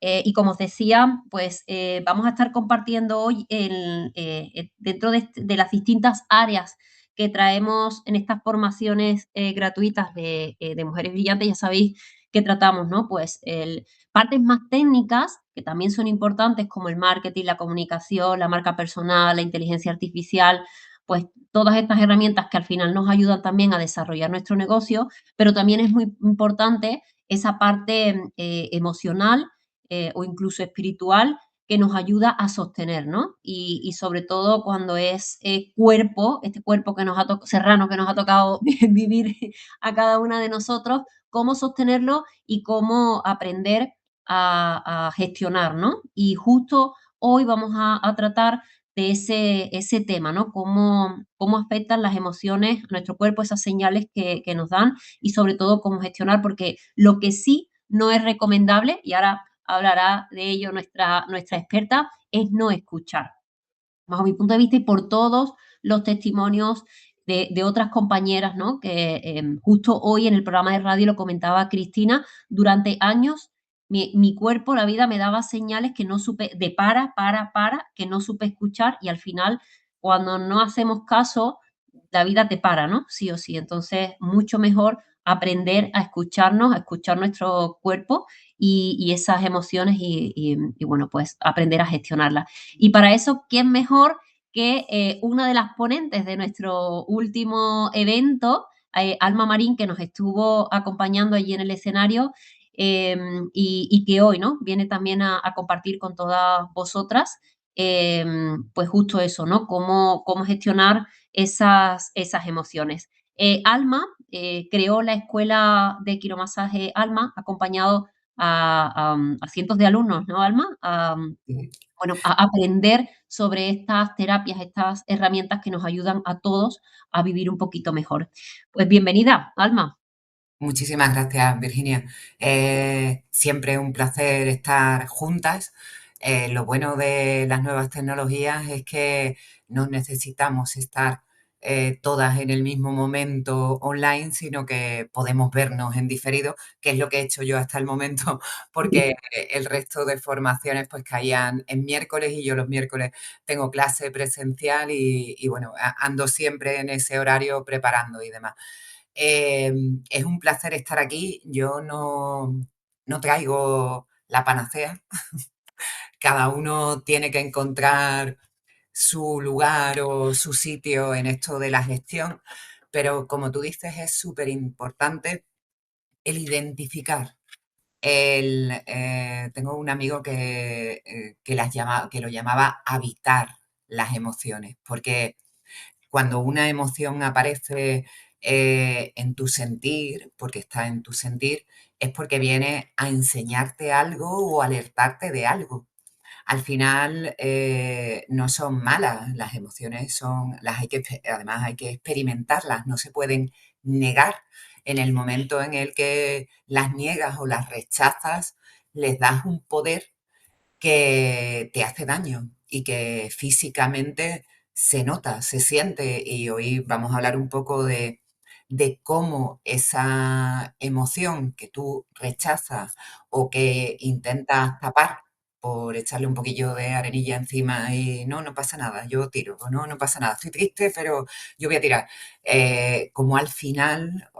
Y como os decía, pues vamos a estar compartiendo hoy dentro de las distintas áreas que traemos en estas formaciones gratuitas de Mujeres Brillantes. Ya sabéis que tratamos, ¿no? Pues partes más técnicas, que también son importantes, como el marketing, la comunicación, la marca personal, la inteligencia artificial, pues todas estas herramientas que al final nos ayudan también a desarrollar nuestro negocio, pero también es muy importante esa parte emocional o incluso espiritual que nos ayuda a sostener, ¿no? Y sobre todo cuando es cuerpo, este cuerpo que nos ha serrano que nos ha tocado vivir a cada una de nosotros, cómo sostenerlo y cómo aprender a gestionar, ¿no? Y justo hoy vamos a tratar de ese tema, ¿no? Cómo afectan las emociones a nuestro cuerpo, esas señales que nos dan y sobre todo cómo gestionar, porque lo que sí no es recomendable, y ahora hablará de ello nuestra experta, es no escuchar. Bajo mi punto de vista y por todos los testimonios de otras compañeras, ¿no? Que justo hoy en el programa de radio lo comentaba Cristina, durante años mi cuerpo, la vida me daba señales que no supe, de para, que no supe escuchar y al final cuando no hacemos caso, la vida te para, ¿no? Sí o sí. Entonces, mucho mejor aprender a escucharnos, a escuchar nuestro cuerpo y esas emociones y, bueno, pues aprender a gestionarlas. Y para eso, ¿quién mejor que una de las ponentes de nuestro último evento, Alma Marín, que nos estuvo acompañando allí en el escenario y que hoy, ¿no? Viene también a compartir con todas vosotras, pues justo eso, ¿no? Cómo gestionar esas emociones. Alma creó la escuela de quiromasaje Alma, acompañado a cientos de alumnos, ¿no, Alma? Bueno, a aprender sobre estas terapias, estas herramientas que nos ayudan a todos a vivir un poquito mejor. Pues bienvenida, Alma. Muchísimas gracias, Virginia. Siempre un placer estar juntas. Lo bueno de las nuevas tecnologías es que no necesitamos estar todas en el mismo momento online, sino que podemos vernos en diferido, que es lo que he hecho yo hasta el momento, porque el resto de formaciones pues caían en miércoles y yo los miércoles tengo clase presencial y bueno, ando siempre en ese horario preparando y demás. Es un placer estar aquí. Yo no traigo la panacea. Cada uno tiene que encontrar su lugar o su sitio en esto de la gestión, pero como tú dices, es súper importante el identificar. Tengo un amigo que lo llamaba habitar las emociones, porque cuando una emoción aparece en tu sentir, porque está en tu sentir, es porque viene a enseñarte algo o alertarte de algo. Al final no son malas, las emociones además hay que experimentarlas, no se pueden negar. En el momento en el que las niegas o las rechazas, les das un poder que te hace daño y que físicamente se nota, se siente. Y hoy vamos a hablar un poco de cómo esa emoción que tú rechazas o que intentas tapar por echarle un poquillo de arenilla encima y no pasa nada, yo tiro, o no pasa nada, estoy triste, pero yo voy a tirar. Como al final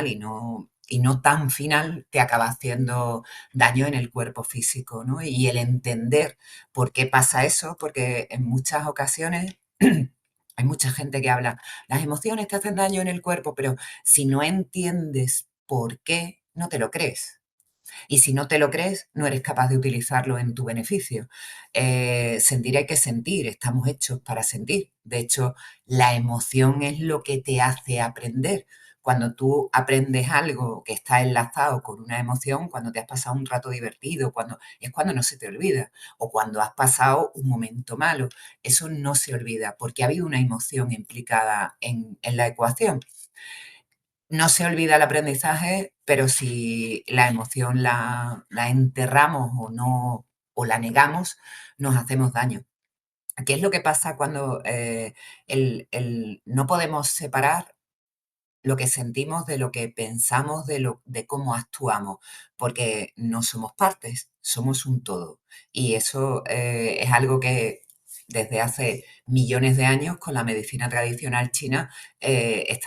y no tan final, te acaba haciendo daño en el cuerpo físico, ¿no? Y el entender por qué pasa eso, porque en muchas ocasiones hay mucha gente que habla, las emociones te hacen daño en el cuerpo, pero si no entiendes por qué, no te lo crees. Y si no te lo crees, no eres capaz de utilizarlo en tu beneficio. Sentir hay que sentir, estamos hechos para sentir. De hecho, la emoción es lo que te hace aprender. Cuando tú aprendes algo que está enlazado con una emoción, cuando te has pasado un rato divertido, es cuando no se te olvida, o cuando has pasado un momento malo, eso no se olvida, porque ha habido una emoción implicada en la ecuación. No se olvida el aprendizaje, pero si la emoción la enterramos o no, o la negamos, nos hacemos daño. ¿Qué es lo que pasa cuando no podemos separar lo que sentimos de lo que pensamos, de cómo actuamos? Porque no somos partes. somos un todo. Y eso es algo que desde hace millones de años con la medicina tradicional china es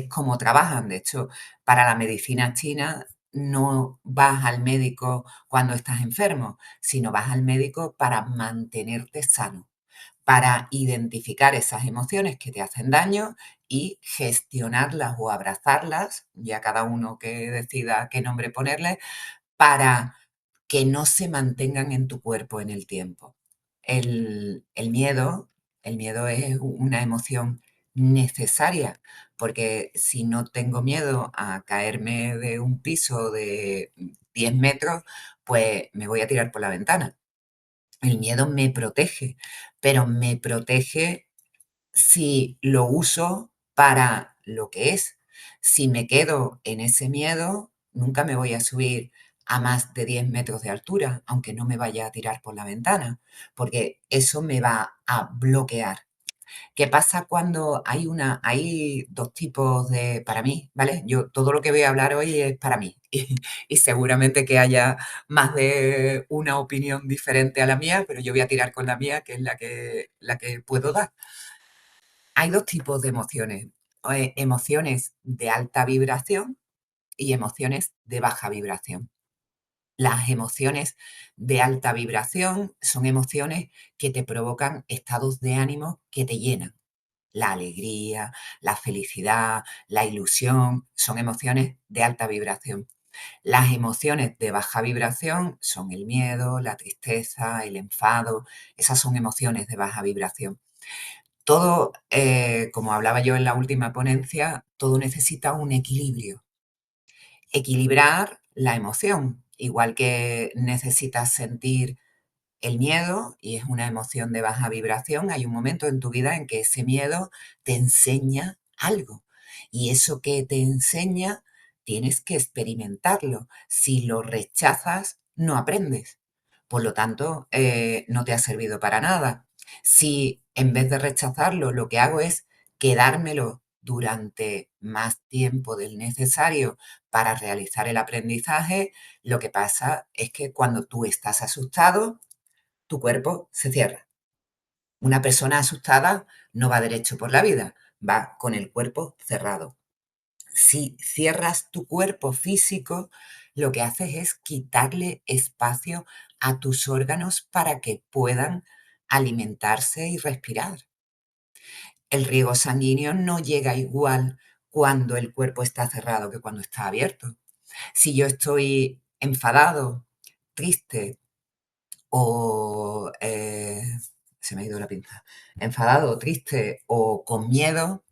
como trabajan. De hecho, para la medicina china no vas al médico cuando estás enfermo, sino vas al médico para mantenerte sano, para identificar esas emociones que te hacen daño y gestionarlas o abrazarlas, ya cada uno que decida qué nombre ponerle, para que no se mantengan en tu cuerpo en el tiempo. El miedo, el miedo es una emoción necesaria, porque si no tengo miedo a caerme de un piso de 10 metros, pues me voy a tirar por la ventana. El miedo me protege, pero me protege si lo uso para lo que es. Si me quedo en ese miedo, nunca me voy a subir a más de 10 metros de altura, aunque no me vaya a tirar por la ventana, porque eso me va a bloquear. ¿Qué pasa cuando hay dos tipos de, para mí, ¿vale? Yo todo lo que voy a hablar hoy es para mí y seguramente que haya más de una opinión diferente a la mía, pero yo voy a tirar con la mía, que es la que puedo dar. Hay dos tipos de emociones, emociones de alta vibración y emociones de baja vibración. Las emociones de alta vibración son emociones que te provocan estados de ánimo que te llenan. La alegría, la felicidad, la ilusión, son emociones de alta vibración. Las emociones de baja vibración son el miedo, la tristeza, el enfado, esas son emociones de baja vibración. Todo, como hablaba yo en la última ponencia, todo necesita un equilibrio. Equilibrar la emoción, igual que necesitas sentir el miedo, y es una emoción de baja vibración, hay un momento en tu vida en que ese miedo te enseña algo. Y eso que te enseña, tienes que experimentarlo. Si lo rechazas, no aprendes. Por lo tanto, no te ha servido para nada. Si en vez de rechazarlo, lo que hago es quedármelo durante más tiempo del necesario para realizar el aprendizaje, lo que pasa es que cuando tú estás asustado, tu cuerpo se cierra. Una persona asustada no va derecho por la vida, va con el cuerpo cerrado. Si cierras tu cuerpo físico, lo que haces es quitarle espacio a tus órganos para que puedan alimentarse y respirar. El riego sanguíneo no llega igual cuando el cuerpo está cerrado que cuando está abierto. Si yo estoy enfadado, triste, o se me ha ido la pinza, enfadado, triste o con miedo,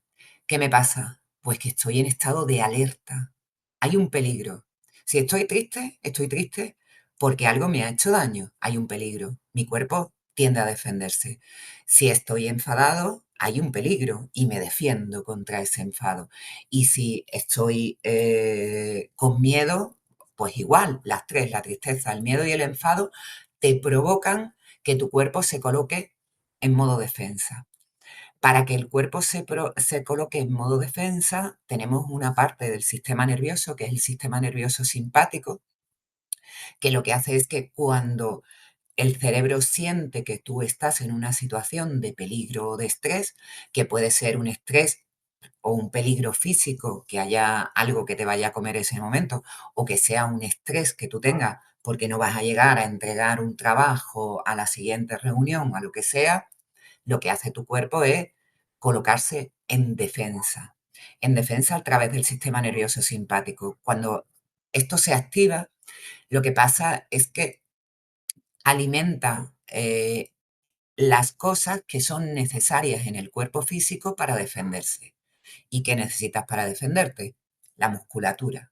¿qué me pasa? Pues que estoy en estado de alerta. Hay un peligro. Si estoy triste porque algo me ha hecho daño. Hay un peligro. Mi cuerpo tiende a defenderse. Si estoy enfadado, hay un peligro y me defiendo contra ese enfado. Y si estoy con miedo, pues igual, las tres, la tristeza, el miedo y el enfado, te provocan que tu cuerpo se coloque en modo defensa. Para que el cuerpo se coloque en modo defensa, tenemos una parte del sistema nervioso, que es el sistema nervioso simpático, que lo que hace es que cuando el cerebro siente que tú estás en una situación de peligro o de estrés, que puede ser un estrés o un peligro físico, que haya algo que te vaya a comer ese momento, o que sea un estrés que tú tengas porque no vas a llegar a entregar un trabajo a la siguiente reunión, a lo que sea, lo que hace tu cuerpo es colocarse en defensa a través del sistema nervioso simpático. Cuando esto se activa, lo que pasa es que alimenta las cosas que son necesarias en el cuerpo físico para defenderse. ¿Y qué necesitas para defenderte? La musculatura.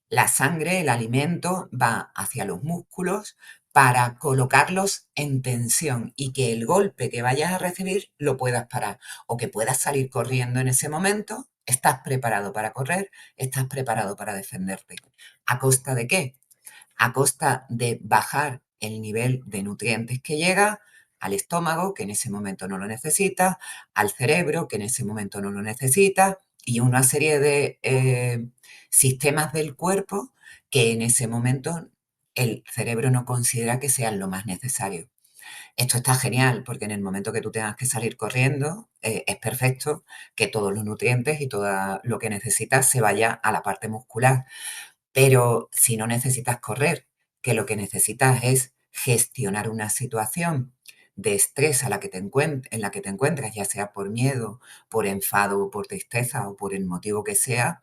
La sangre, el alimento, va hacia los músculos para colocarlos en tensión y que el golpe que vayas a recibir lo puedas parar o que puedas salir corriendo en ese momento. Estás preparado para correr, estás preparado para defenderte. ¿A costa de qué? A costa de bajar el nivel de nutrientes que llega al estómago, que en ese momento no lo necesita, al cerebro, que en ese momento no lo necesita, y una serie de sistemas del cuerpo que en ese momento el cerebro no considera que sean lo más necesario. Esto está genial porque en el momento que tú tengas que salir corriendo, es perfecto que todos los nutrientes y todo lo que necesitas se vaya a la parte muscular. Pero si no necesitas correr, que lo que necesitas es gestionar una situación de estrés en la que te encuentras, ya sea por miedo, por enfado, por tristeza o por el motivo que sea,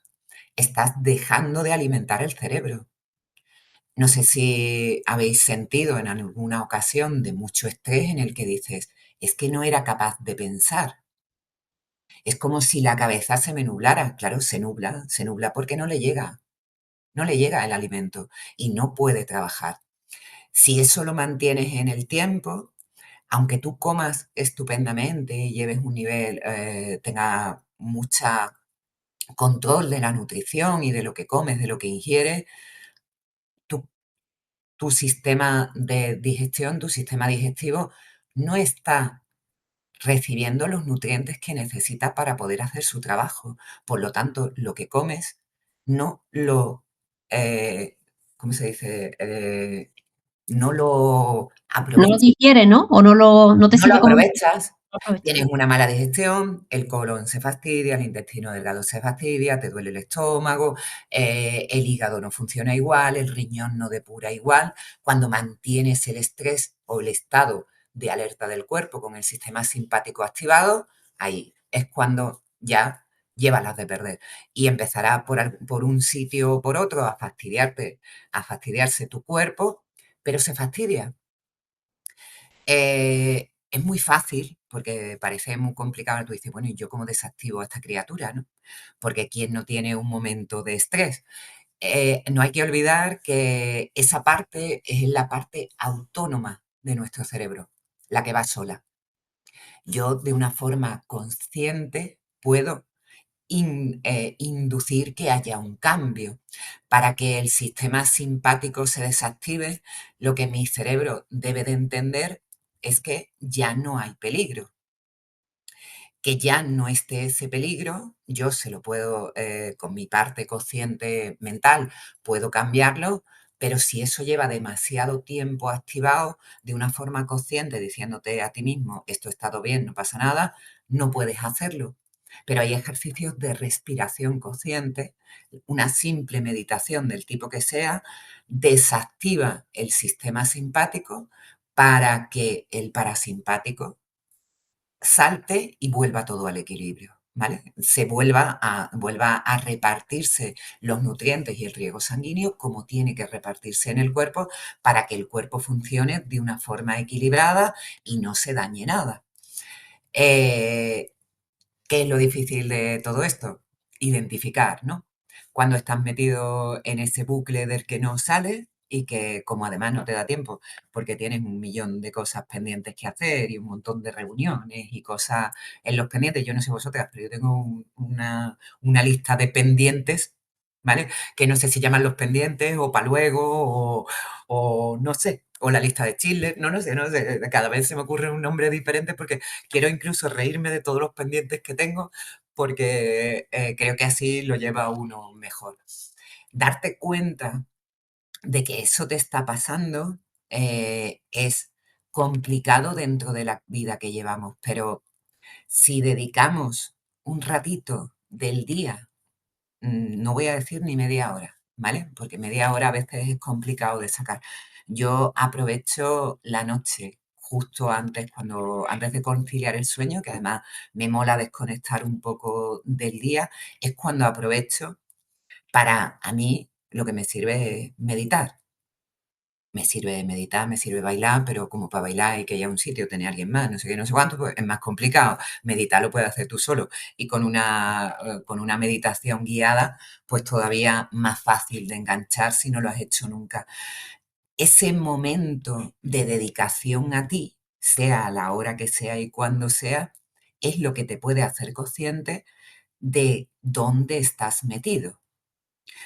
estás dejando de alimentar el cerebro. No sé si habéis sentido en alguna ocasión de mucho estrés en el que dices, es que no era capaz de pensar. Es como si la cabeza se me nublara. Claro, se nubla porque no le llega el alimento y no puede trabajar. Si eso lo mantienes en el tiempo, aunque tú comas estupendamente y lleves un nivel, tenga mucha control de la nutrición y de lo que comes, de lo que ingieres, tu tu sistema de digestión, tu sistema digestivo no está recibiendo los nutrientes que necesita para poder hacer su trabajo. Por lo tanto, lo que comes no lo, eh, ¿cómo se dice? No lo No lo aprovechas. digiere, ¿no? O no te No lo sirve como aprovechas, aprovecha. tienes una mala digestión, el colon se fastidia, el intestino delgado se fastidia, te duele el estómago, el hígado no funciona igual, el riñón no depura igual. Cuando mantienes el estrés o el estado de alerta del cuerpo con el sistema simpático activado, ahí es cuando ya llevas las de perder. Y empezará por un sitio o por otro a fastidiarse tu cuerpo, pero se fastidia. Es muy fácil, porque parece muy complicado, tú dices, bueno, ¿y yo cómo desactivo a esta criatura, no? Porque ¿quién no tiene un momento de estrés? No hay que olvidar que esa parte es la parte autónoma de nuestro cerebro, la que va sola. Yo, de una forma consciente, puedo inducir que haya un cambio. Para que el sistema simpático se desactive, lo que mi cerebro debe de entender es que ya no hay peligro, que ya no esté ese peligro, yo se lo puedo, con mi parte consciente mental, puedo cambiarlo, pero si eso lleva demasiado tiempo activado de una forma consciente, diciéndote a ti mismo, esto ha estado bien, no pasa nada, no puedes hacerlo. Pero hay ejercicios de respiración consciente, una simple meditación del tipo que sea, desactiva el sistema simpático para que el parasimpático salte y vuelva todo al equilibrio, ¿vale? Vuelva a repartirse los nutrientes y el riego sanguíneo como tiene que repartirse en el cuerpo para que el cuerpo funcione de una forma equilibrada y no se dañe nada. Eh, ¿Qué es lo difícil de todo esto? Identificar, ¿no? Cuando estás metido en ese bucle del que no sales y que como además no te da tiempo porque tienes un millón de cosas pendientes que hacer y un montón de reuniones y cosas en los pendientes. Yo no sé vosotras, pero yo tengo una lista de pendientes, ¿vale? Que no sé si llaman los pendientes o para luego o no sé, o la lista de Schindler, no sé. Cada vez se me ocurre un nombre diferente porque quiero incluso reírme de todos los pendientes que tengo porque creo que así lo lleva uno mejor. Darte cuenta de que eso te está pasando es complicado dentro de la vida que llevamos, pero si dedicamos un ratito del día, no voy a decir ni media hora, ¿vale? Porque media hora a veces es complicado de sacar. Yo aprovecho la noche justo antes, antes de conciliar el sueño, que además me mola desconectar un poco del día, es cuando aprovecho para a mí lo que me sirve es meditar. Me sirve meditar, me sirve bailar, pero como para bailar hay que ir a un sitio, tener a alguien más, no sé qué, no sé cuánto, pues es más complicado. Meditar lo puedes hacer tú solo y con una meditación guiada, pues todavía más fácil de enganchar si no lo has hecho nunca. Ese momento de dedicación a ti, sea a la hora que sea y cuando sea, es lo que te puede hacer consciente de dónde estás metido.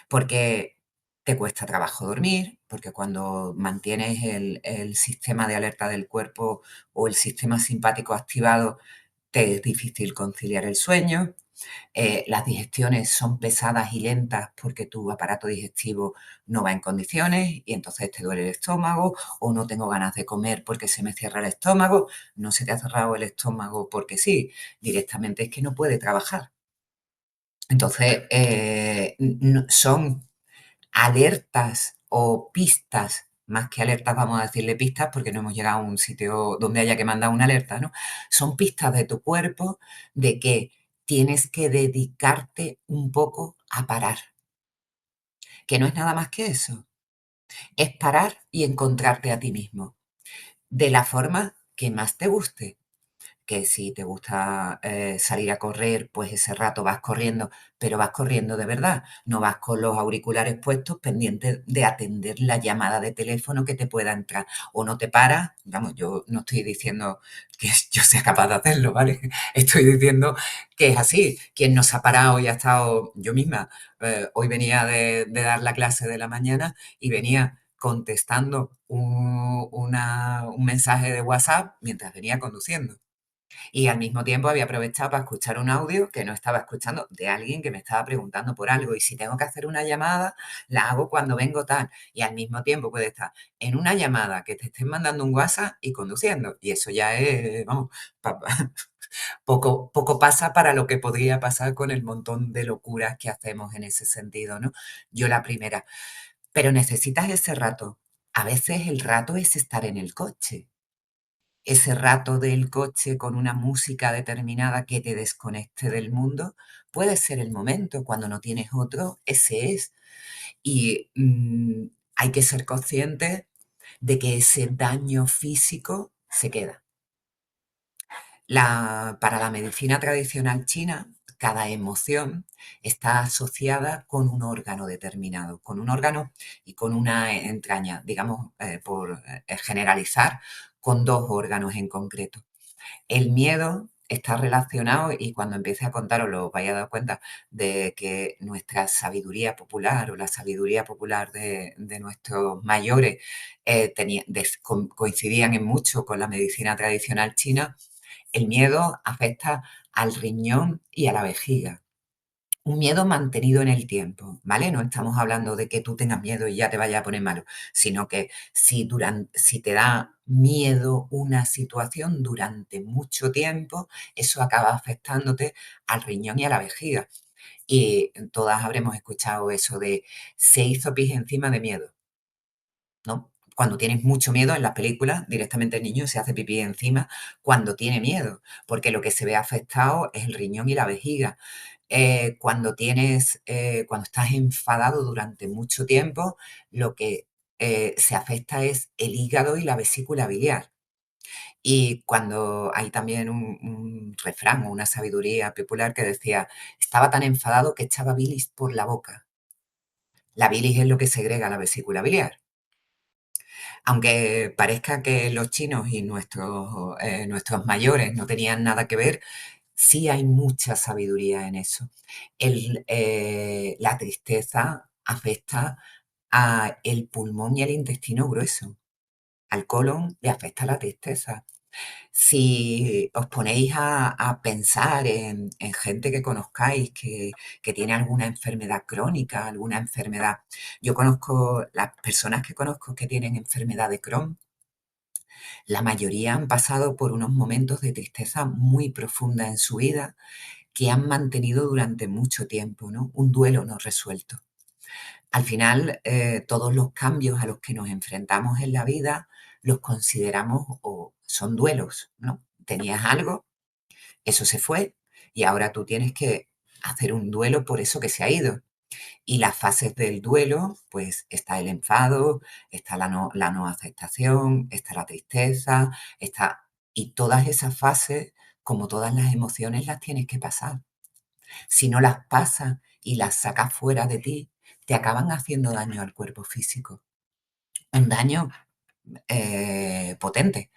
Porque te cuesta trabajo dormir, porque cuando mantienes el sistema de alerta del cuerpo o el sistema simpático activado, te es difícil conciliar el sueño. Las digestiones son pesadas y lentas porque tu aparato digestivo no va en condiciones y entonces te duele el estómago, o no tengo ganas de comer porque se me cierra el estómago. No se te ha cerrado el estómago porque sí, directamente es que no puede trabajar. Entonces, son alertas o pistas, más que alertas, vamos a decirle pistas, porque no hemos llegado a un sitio donde haya que mandar una alerta, ¿no? Son pistas de tu cuerpo de que tienes que dedicarte un poco a parar, que no es nada más que eso, es parar y encontrarte a ti mismo, de la forma que más te guste. Que si te gusta salir a correr, pues ese rato vas corriendo, pero vas corriendo de verdad, no vas con los auriculares puestos pendientes de atender la llamada de teléfono que te pueda entrar, o no te paras, vamos, yo no estoy diciendo que yo sea capaz de hacerlo, ¿vale? Estoy diciendo que es así, quien no se ha parado y ha estado, yo misma, hoy venía de dar la clase de la mañana y venía contestando un mensaje de WhatsApp mientras venía conduciendo. Y al mismo tiempo había aprovechado para escuchar un audio que no estaba escuchando de alguien que me estaba preguntando por algo. Y si tengo que hacer una llamada, la hago cuando vengo tal. Y al mismo tiempo puede estar en una llamada que te estén mandando un WhatsApp y conduciendo. Y eso ya es, vamos, poco pasa para lo que podría pasar con el montón de locuras que hacemos en ese sentido, ¿no? Yo la primera. Pero necesitas ese rato. A veces el rato es estar en el coche, ese rato del coche con una música determinada que te desconecte del mundo, puede ser el momento. Cuando no tienes otro, ese es. Y hay que ser consciente de que ese daño físico se queda. Para la medicina tradicional china, cada emoción está asociada con un órgano determinado, con un órgano y con una entraña, digamos, por generalizar, con dos órganos en concreto. El miedo está relacionado, y cuando empiece a contaros lo vais a dar cuenta de que nuestra sabiduría popular o la sabiduría popular de nuestros mayores coincidían en mucho con la medicina tradicional china. El miedo afecta al riñón y a la vejiga. Un miedo mantenido en el tiempo, ¿vale? No estamos hablando de que tú tengas miedo y ya te vaya a poner malo, sino que si te da miedo una situación durante mucho tiempo, eso acaba afectándote al riñón y a la vejiga. Y todas habremos escuchado eso de se hizo pis encima de miedo, ¿no? Cuando tienes mucho miedo en las películas, directamente el niño se hace pipí encima cuando tiene miedo, porque lo que se ve afectado es el riñón y la vejiga. Cuando estás enfadado durante mucho tiempo, lo que se afecta es el hígado y la vesícula biliar. Y cuando hay también un refrán o una sabiduría popular que decía, estaba tan enfadado que echaba bilis por la boca. La bilis es lo que segrega la vesícula biliar. Aunque parezca que los chinos y nuestros mayores no tenían nada que ver, sí hay mucha sabiduría en eso. La tristeza afecta al pulmón y al intestino grueso. Al colon le afecta la tristeza. Si os ponéis a pensar en gente que conozcáis que tiene alguna enfermedad crónica, alguna enfermedad. Yo conozco, las personas que conozco que tienen enfermedad de Crohn, la mayoría han pasado por unos momentos de tristeza muy profunda en su vida que han mantenido durante mucho tiempo, ¿no? Un duelo no resuelto. Al final, todos los cambios a los que nos enfrentamos en la vida los consideramos o son duelos, ¿no? Tenías algo, eso se fue y ahora tú tienes que hacer un duelo por eso que se ha ido. Y las fases del duelo, pues está el enfado, está la no aceptación, está la tristeza, y todas esas fases, como todas las emociones, las tienes que pasar. Si no las pasas y las sacas fuera de ti, te acaban haciendo daño al cuerpo físico. Un daño potente,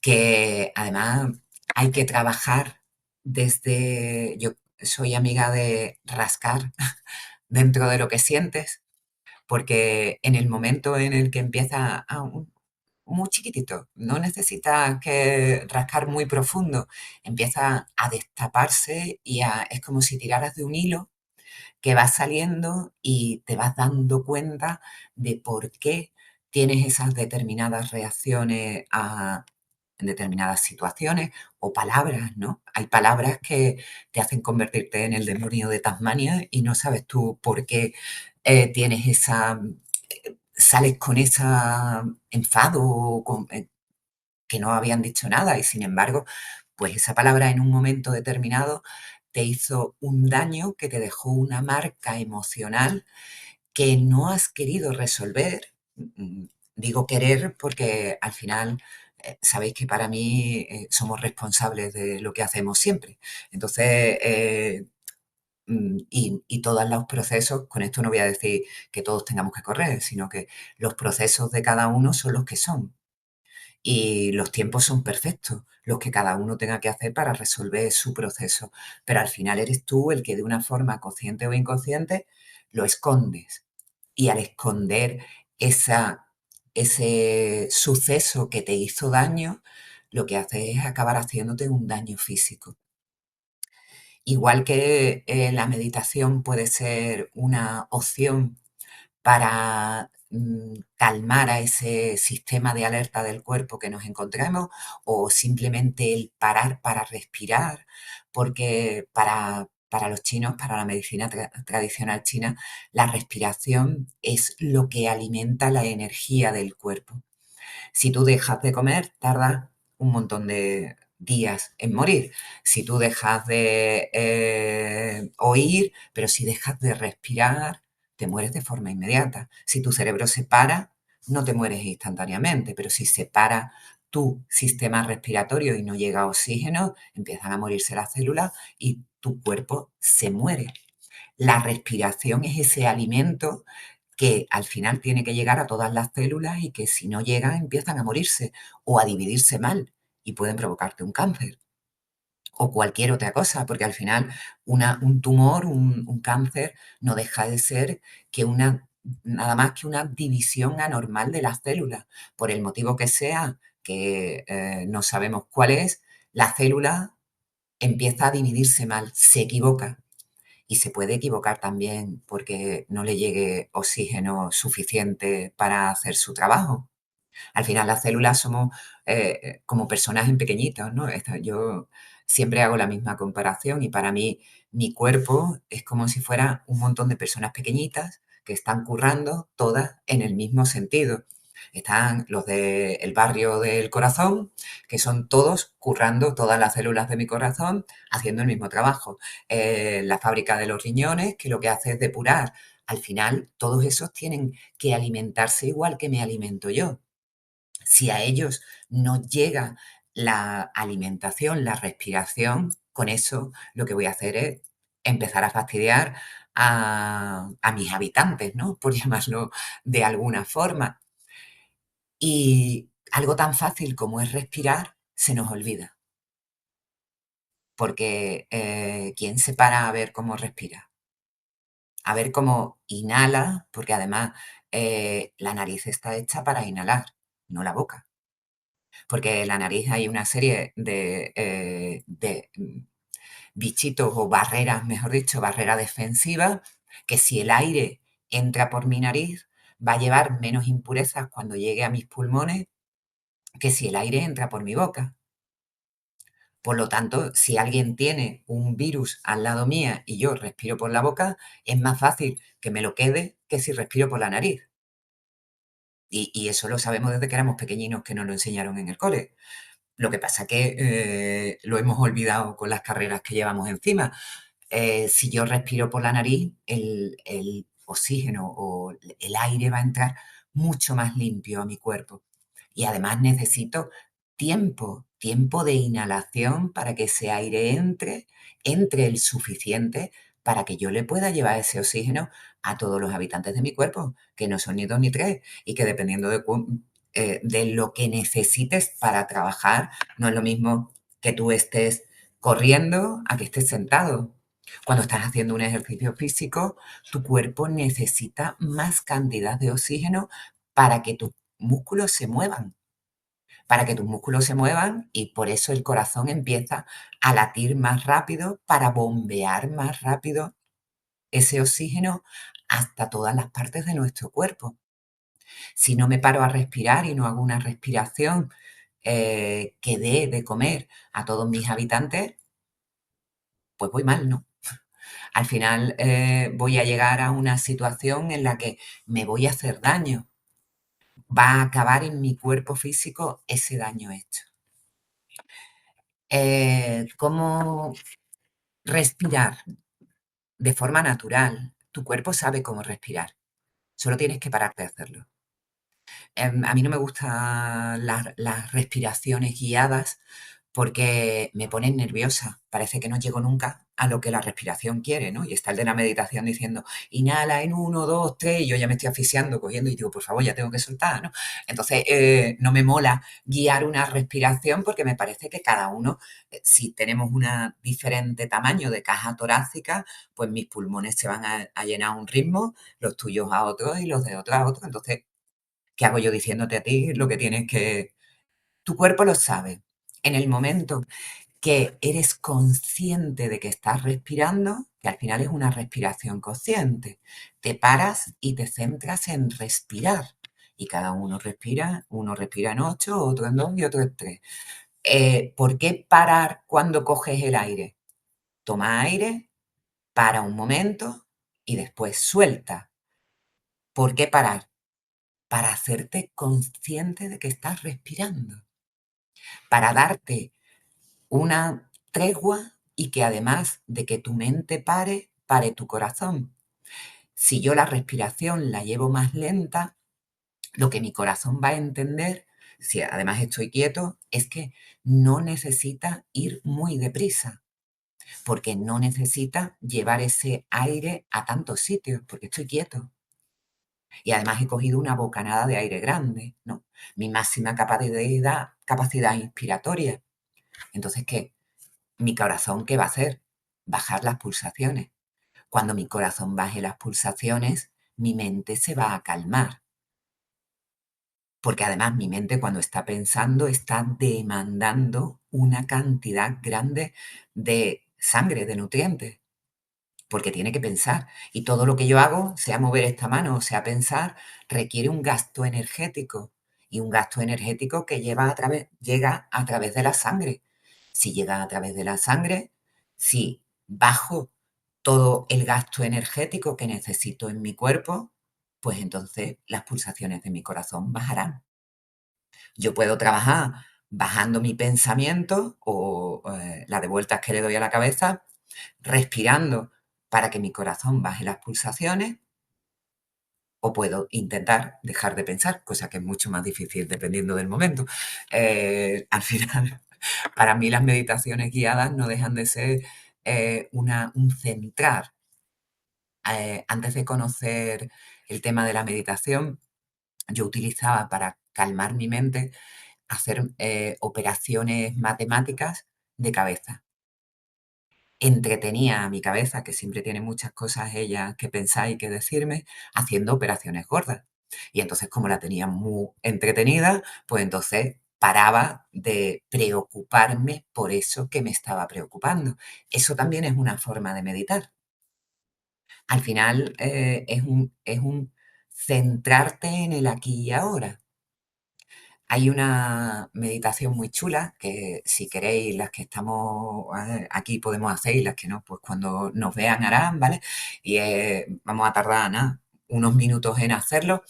que además hay que trabajar yo soy amiga de rascar dentro de lo que sientes, porque en el momento en el que empieza muy chiquitito, no necesitas que rascar muy profundo, empieza a destaparse es como si tiraras de un hilo que va saliendo y te vas dando cuenta de por qué tienes esas determinadas reacciones a en determinadas situaciones o palabras, ¿no? Hay palabras que te hacen convertirte en el demonio de Tasmania y no sabes tú por qué tienes sales con ese enfado o que no habían dicho nada y sin embargo, pues esa palabra en un momento determinado te hizo un daño que te dejó una marca emocional que no has querido resolver. Digo querer porque al final sabéis que para mí somos responsables de lo que hacemos siempre. Entonces, y todos los procesos, con esto no voy a decir que todos tengamos que correr, sino que los procesos de cada uno son los que son. Y los tiempos son perfectos, los que cada uno tenga que hacer para resolver su proceso. Pero al final eres tú el que de una forma consciente o inconsciente lo escondes. Y al esconder esa, ese suceso que te hizo daño, lo que hace es acabar haciéndote un daño físico. Igual que la meditación puede ser una opción para calmar a ese sistema de alerta del cuerpo que nos encontramos o simplemente el parar para respirar, porque para los chinos, para la medicina tradicional china, la respiración es lo que alimenta la energía del cuerpo. Si tú dejas de comer, tardas un montón de días en morir. Si tú dejas de oír, pero si dejas de respirar, te mueres de forma inmediata. Si tu cerebro se para, no te mueres instantáneamente, pero si se para tu sistema respiratorio y no llega oxígeno, empiezan a morirse las células y tu cuerpo se muere. La respiración es ese alimento que al final tiene que llegar a todas las células y que si no llegan empiezan a morirse o a dividirse mal y pueden provocarte un cáncer o cualquier otra cosa, porque al final un tumor, un cáncer, no deja de ser que nada más que una división anormal de las células. Por el motivo que sea, que no sabemos cuál es, la célula empieza a dividirse mal, se equivoca y se puede equivocar también porque no le llegue oxígeno suficiente para hacer su trabajo. Al final las células somos como personajes pequeñitos, ¿no? Yo siempre hago la misma comparación y para mí mi cuerpo es como si fuera un montón de personas pequeñitas que están currando todas en el mismo sentido. Están los del barrio del corazón, que son todos currando todas las células de mi corazón, haciendo el mismo trabajo. La fábrica de los riñones, que lo que hace es depurar. Al final, todos esos tienen que alimentarse igual que me alimento yo. Si a ellos no llega la alimentación, la respiración, con eso lo que voy a hacer es empezar a fastidiar a mis habitantes, ¿no? Por llamarlo de alguna forma. Y algo tan fácil como es respirar, se nos olvida, porque ¿quién se para a ver cómo respira? A ver cómo inhala, porque además la nariz está hecha para inhalar, no la boca. Porque en la nariz hay una serie de bichitos o barreras, mejor dicho, barreras defensivas, que si el aire entra por mi nariz, va a llevar menos impurezas cuando llegue a mis pulmones que si el aire entra por mi boca. Por lo tanto, si alguien tiene un virus al lado mía y yo respiro por la boca, es más fácil que me lo quede que si respiro por la nariz. Y eso lo sabemos desde que éramos pequeñinos, que nos lo enseñaron en el cole. Lo que pasa que lo hemos olvidado con las carreras que llevamos encima. Si yo respiro por la nariz, el oxígeno o el aire va a entrar mucho más limpio a mi cuerpo. Y además necesito tiempo de inhalación para que ese aire entre el suficiente para que yo le pueda llevar ese oxígeno a todos los habitantes de mi cuerpo, que no son ni dos ni tres, y que dependiendo de lo que necesites para trabajar, no es lo mismo que tú estés corriendo a que estés sentado. Cuando estás haciendo un ejercicio físico, tu cuerpo necesita más cantidad de oxígeno para que tus músculos se muevan. para que tus músculos se muevan y por eso el corazón empieza a latir más rápido para bombear más rápido ese oxígeno hasta todas las partes de nuestro cuerpo. Si no me paro a respirar y no hago una respiración que dé de comer a todos mis habitantes, pues voy mal, ¿no? Al final voy a llegar a una situación en la que me voy a hacer daño. Va a acabar en mi cuerpo físico ese daño hecho. ¿Cómo respirar? De forma natural. Tu cuerpo sabe cómo respirar. Solo tienes que pararte a hacerlo. A mí no me gustan las respiraciones guiadas porque me ponen nerviosa. Parece que no llego nunca a lo que la respiración quiere, ¿no? Y está el de la meditación diciendo, inhala en 1, 2, 3, y yo ya me estoy asfixiando, cogiendo y digo, por favor, ya tengo que soltar, ¿no? Entonces, no me mola guiar una respiración porque me parece que cada uno, si tenemos un diferente tamaño de caja torácica, pues mis pulmones se van a llenar a un ritmo, los tuyos a otro y los de otro a otro. Entonces, ¿qué hago yo diciéndote a ti lo que tienes que... Tu cuerpo lo sabe. En el momento que eres consciente de que estás respirando, que al final es una respiración consciente, te paras y te centras en respirar. Y cada uno respira en 8, otro en 2 y otro en 3. ¿Por qué parar cuando coges el aire? Toma aire, para un momento y después suelta. ¿Por qué parar? Para hacerte consciente de que estás respirando, para darte una tregua y que además de que tu mente pare, pare tu corazón. Si yo la respiración la llevo más lenta, lo que mi corazón va a entender, si además estoy quieto, es que no necesita ir muy deprisa, porque no necesita llevar ese aire a tantos sitios, porque estoy quieto. Y además he cogido una bocanada de aire grande, ¿no? Mi máxima capacidad inspiratoria. Entonces, ¿qué? Mi corazón, ¿qué va a hacer? Bajar las pulsaciones. Cuando mi corazón baje las pulsaciones, mi mente se va a calmar. Porque además mi mente cuando está pensando está demandando una cantidad grande de sangre, de nutrientes. Porque tiene que pensar. Y todo lo que yo hago, sea mover esta mano o sea pensar, requiere un gasto energético. Y un gasto energético que llega a través de la sangre. Si llega a través de la sangre, si bajo todo el gasto energético que necesito en mi cuerpo, pues entonces las pulsaciones de mi corazón bajarán. Yo puedo trabajar bajando mi pensamiento o la de vueltas que le doy a la cabeza, respirando para que mi corazón baje las pulsaciones, o puedo intentar dejar de pensar, cosa que es mucho más difícil dependiendo del momento. Al final, para mí las meditaciones guiadas no dejan de ser un centrar. Antes de conocer el tema de la meditación, yo utilizaba para calmar mi mente hacer operaciones matemáticas de cabeza. Entretenía a mi cabeza, que siempre tiene muchas cosas ella que pensar y que decirme, haciendo operaciones gordas. Y entonces, como la tenía muy entretenida, pues entonces paraba de preocuparme por eso que me estaba preocupando. Eso también es una forma de meditar. Al final, es un centrarte en el aquí y ahora. Hay una meditación muy chula que si queréis, las que estamos aquí podemos hacer y las que no, pues cuando nos vean harán, ¿vale? Y vamos a tardar nada, unos minutos en hacerlo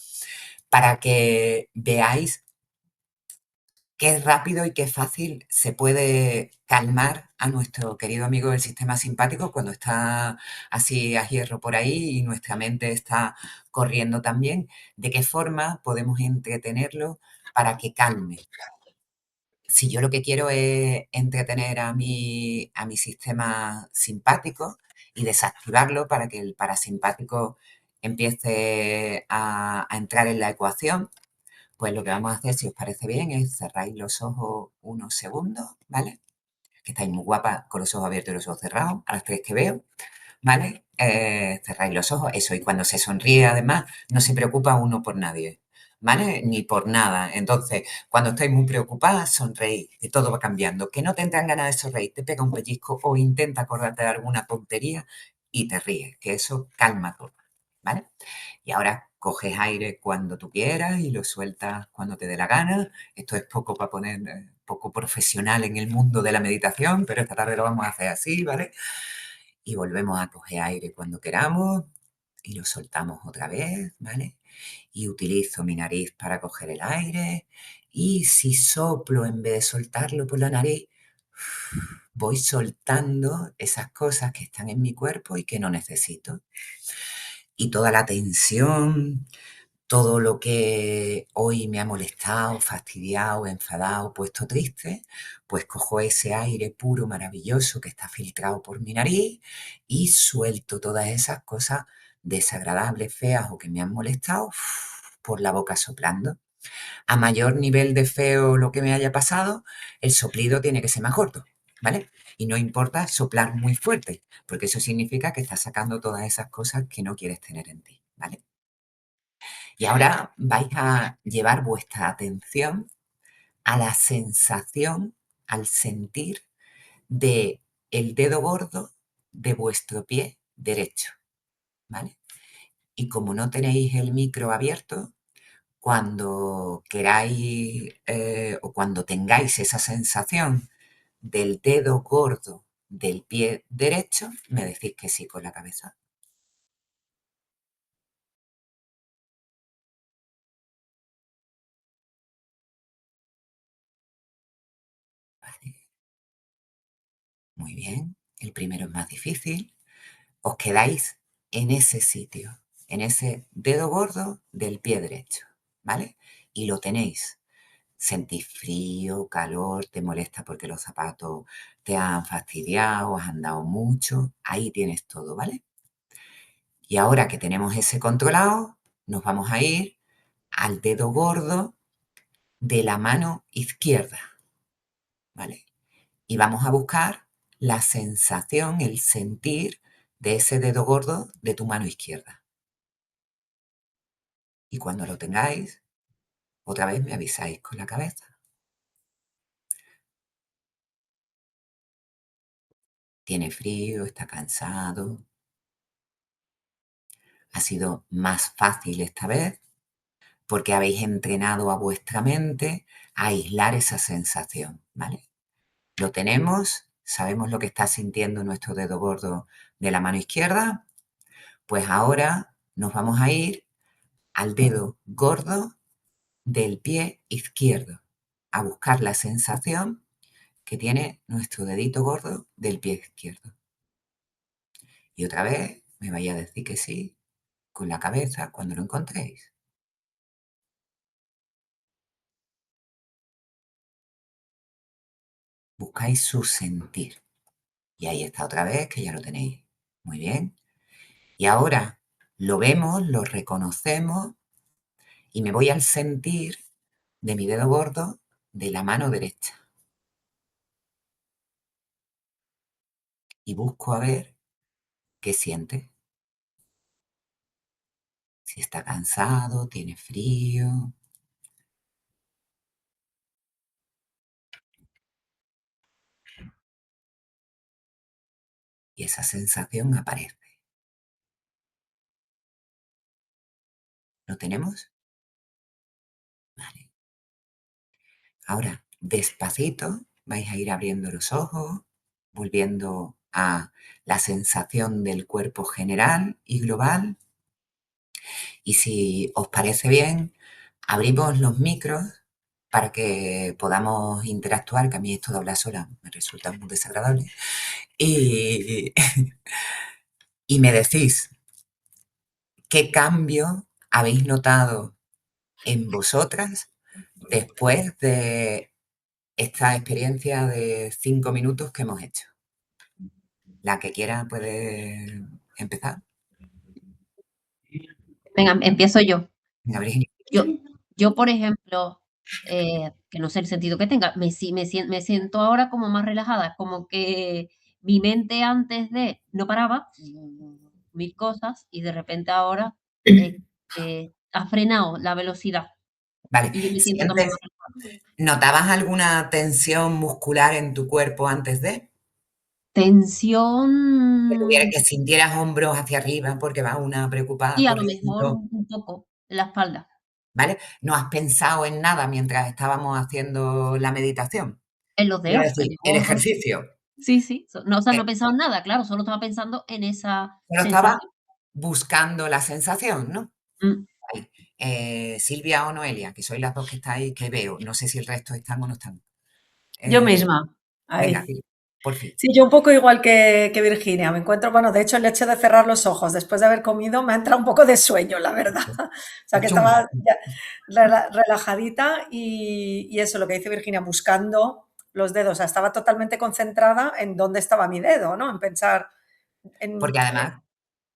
para que veáis qué rápido y qué fácil se puede calmar a nuestro querido amigo del sistema simpático cuando está así a hierro por ahí y nuestra mente está corriendo también. ¿De qué forma podemos entretenerlo para que calme? Si yo lo que quiero es entretener a mi sistema simpático y desactivarlo para que el parasimpático empiece a entrar en la ecuación, pues lo que vamos a hacer, si os parece bien, es cerráis los ojos unos segundos, ¿vale? Que estáis muy guapas con los ojos abiertos y los ojos cerrados, a las tres que veo, ¿vale? Cerráis los ojos, eso, y cuando se sonríe, además, no se preocupa uno por nadie, ¿vale? Ni por nada. Entonces, cuando estáis muy preocupadas, sonreís, que todo va cambiando. Que no te entran ganas de sonreír, te pega un pellizco o intenta acordarte de alguna tontería y te ríes, que eso calma todo, ¿vale? Y ahora coges aire cuando tú quieras y lo sueltas cuando te dé la gana. Esto es poco para poner, poco profesional en el mundo de la meditación, pero esta tarde lo vamos a hacer así, ¿vale? Y volvemos a coger aire cuando queramos y lo soltamos otra vez, ¿vale? Y utilizo mi nariz para coger el aire y si soplo en vez de soltarlo por la nariz, voy soltando esas cosas que están en mi cuerpo y que no necesito. Y toda la tensión, todo lo que hoy me ha molestado, fastidiado, enfadado, puesto triste, pues cojo ese aire puro, maravilloso que está filtrado por mi nariz y suelto todas esas cosas desagradables, feas o que me han molestado por la boca soplando. A mayor nivel de feo lo que me haya pasado, el soplido tiene que ser más corto, ¿vale? Y no importa soplar muy fuerte, porque eso significa que estás sacando todas esas cosas que no quieres tener en ti, ¿vale? Y ahora vais a llevar vuestra atención a la sensación, al sentir de el dedo gordo de vuestro pie derecho, ¿vale? Y como no tenéis el micro abierto, cuando queráis o cuando tengáis esa sensación del dedo gordo del pie derecho, me decís que sí con la cabeza. Vale, muy bien. El primero es más difícil. Os quedáis en ese sitio, en ese dedo gordo del pie derecho, ¿vale? Y lo tenéis. Sentís frío, calor, te molesta porque los zapatos te han fastidiado, has andado mucho. Ahí tienes todo, ¿vale? Y ahora que tenemos ese controlado, nos vamos a ir al dedo gordo de la mano izquierda, ¿vale? Y vamos a buscar la sensación, el sentir de ese dedo gordo de tu mano izquierda. Y cuando lo tengáis, otra vez me avisáis con la cabeza. Tiene frío, está cansado. Ha sido más fácil esta vez porque habéis entrenado a vuestra mente a aislar esa sensación, ¿vale? Lo tenemos, sabemos lo que está sintiendo nuestro dedo gordo de la mano izquierda, pues ahora nos vamos a ir al dedo gordo del pie izquierdo, a buscar la sensación que tiene nuestro dedito gordo del pie izquierdo. Y otra vez me vaya a decir que sí con la cabeza cuando lo encontréis. Buscáis su sentir. Y ahí está otra vez, que ya lo tenéis. Muy bien. Y ahora lo vemos, lo reconocemos y me voy al sentir de mi dedo gordo de la mano derecha. Y busco a ver qué siente. Si está cansado, tiene frío. Y esa sensación aparece. ¿Lo tenemos? Vale. Ahora, despacito, vais a ir abriendo los ojos, volviendo a la sensación del cuerpo general y global. Y si os parece bien, abrimos los micros para que podamos interactuar, que a mí esto de hablar sola me resulta muy desagradable. Y, y me decís qué cambio habéis notado en vosotras después de esta experiencia de 5 minutos que hemos hecho. La que quiera puede empezar. Venga, empiezo yo. Venga, Virginia. Yo, yo por ejemplo, que no sé el sentido que tenga, me siento ahora como más relajada, como que mi mente antes de no paraba, mil cosas, y de repente ahora ha frenado la velocidad. Vale. y yo me siento también ¿Sientes, más relajada. notabas alguna tensión muscular en tu cuerpo antes de? Tensión, Que sintieras hombros hacia arriba porque va una preocupada y a lo mejor corriendo, un poco en la espalda, ¿vale? ¿No has pensado en nada mientras estábamos haciendo la meditación? en los Quiero dedos, que decir, el yo ejercicio. sí, sí, no, o sea, Eh, no he pensado en nada, claro, solo estaba pensando en esa Solo estaba sensación. buscando la sensación, ¿no? Mm. Ahí. Silvia o Noelia, que sois las 2 que estáis, que veo. No sé si el resto están o no están. Yo Eh, misma, Venga, ahí. dime, porfi. Sí, yo un poco igual que Virginia. Me encuentro, bueno, de hecho, el hecho de cerrar los ojos después de haber comido me ha entrado un poco de sueño, la verdad. O sea, que Chungo. estaba ya relajadita y eso, lo que dice Virginia, buscando los dedos. O sea, estaba totalmente concentrada en dónde estaba mi dedo, ¿no? En pensar en... Porque además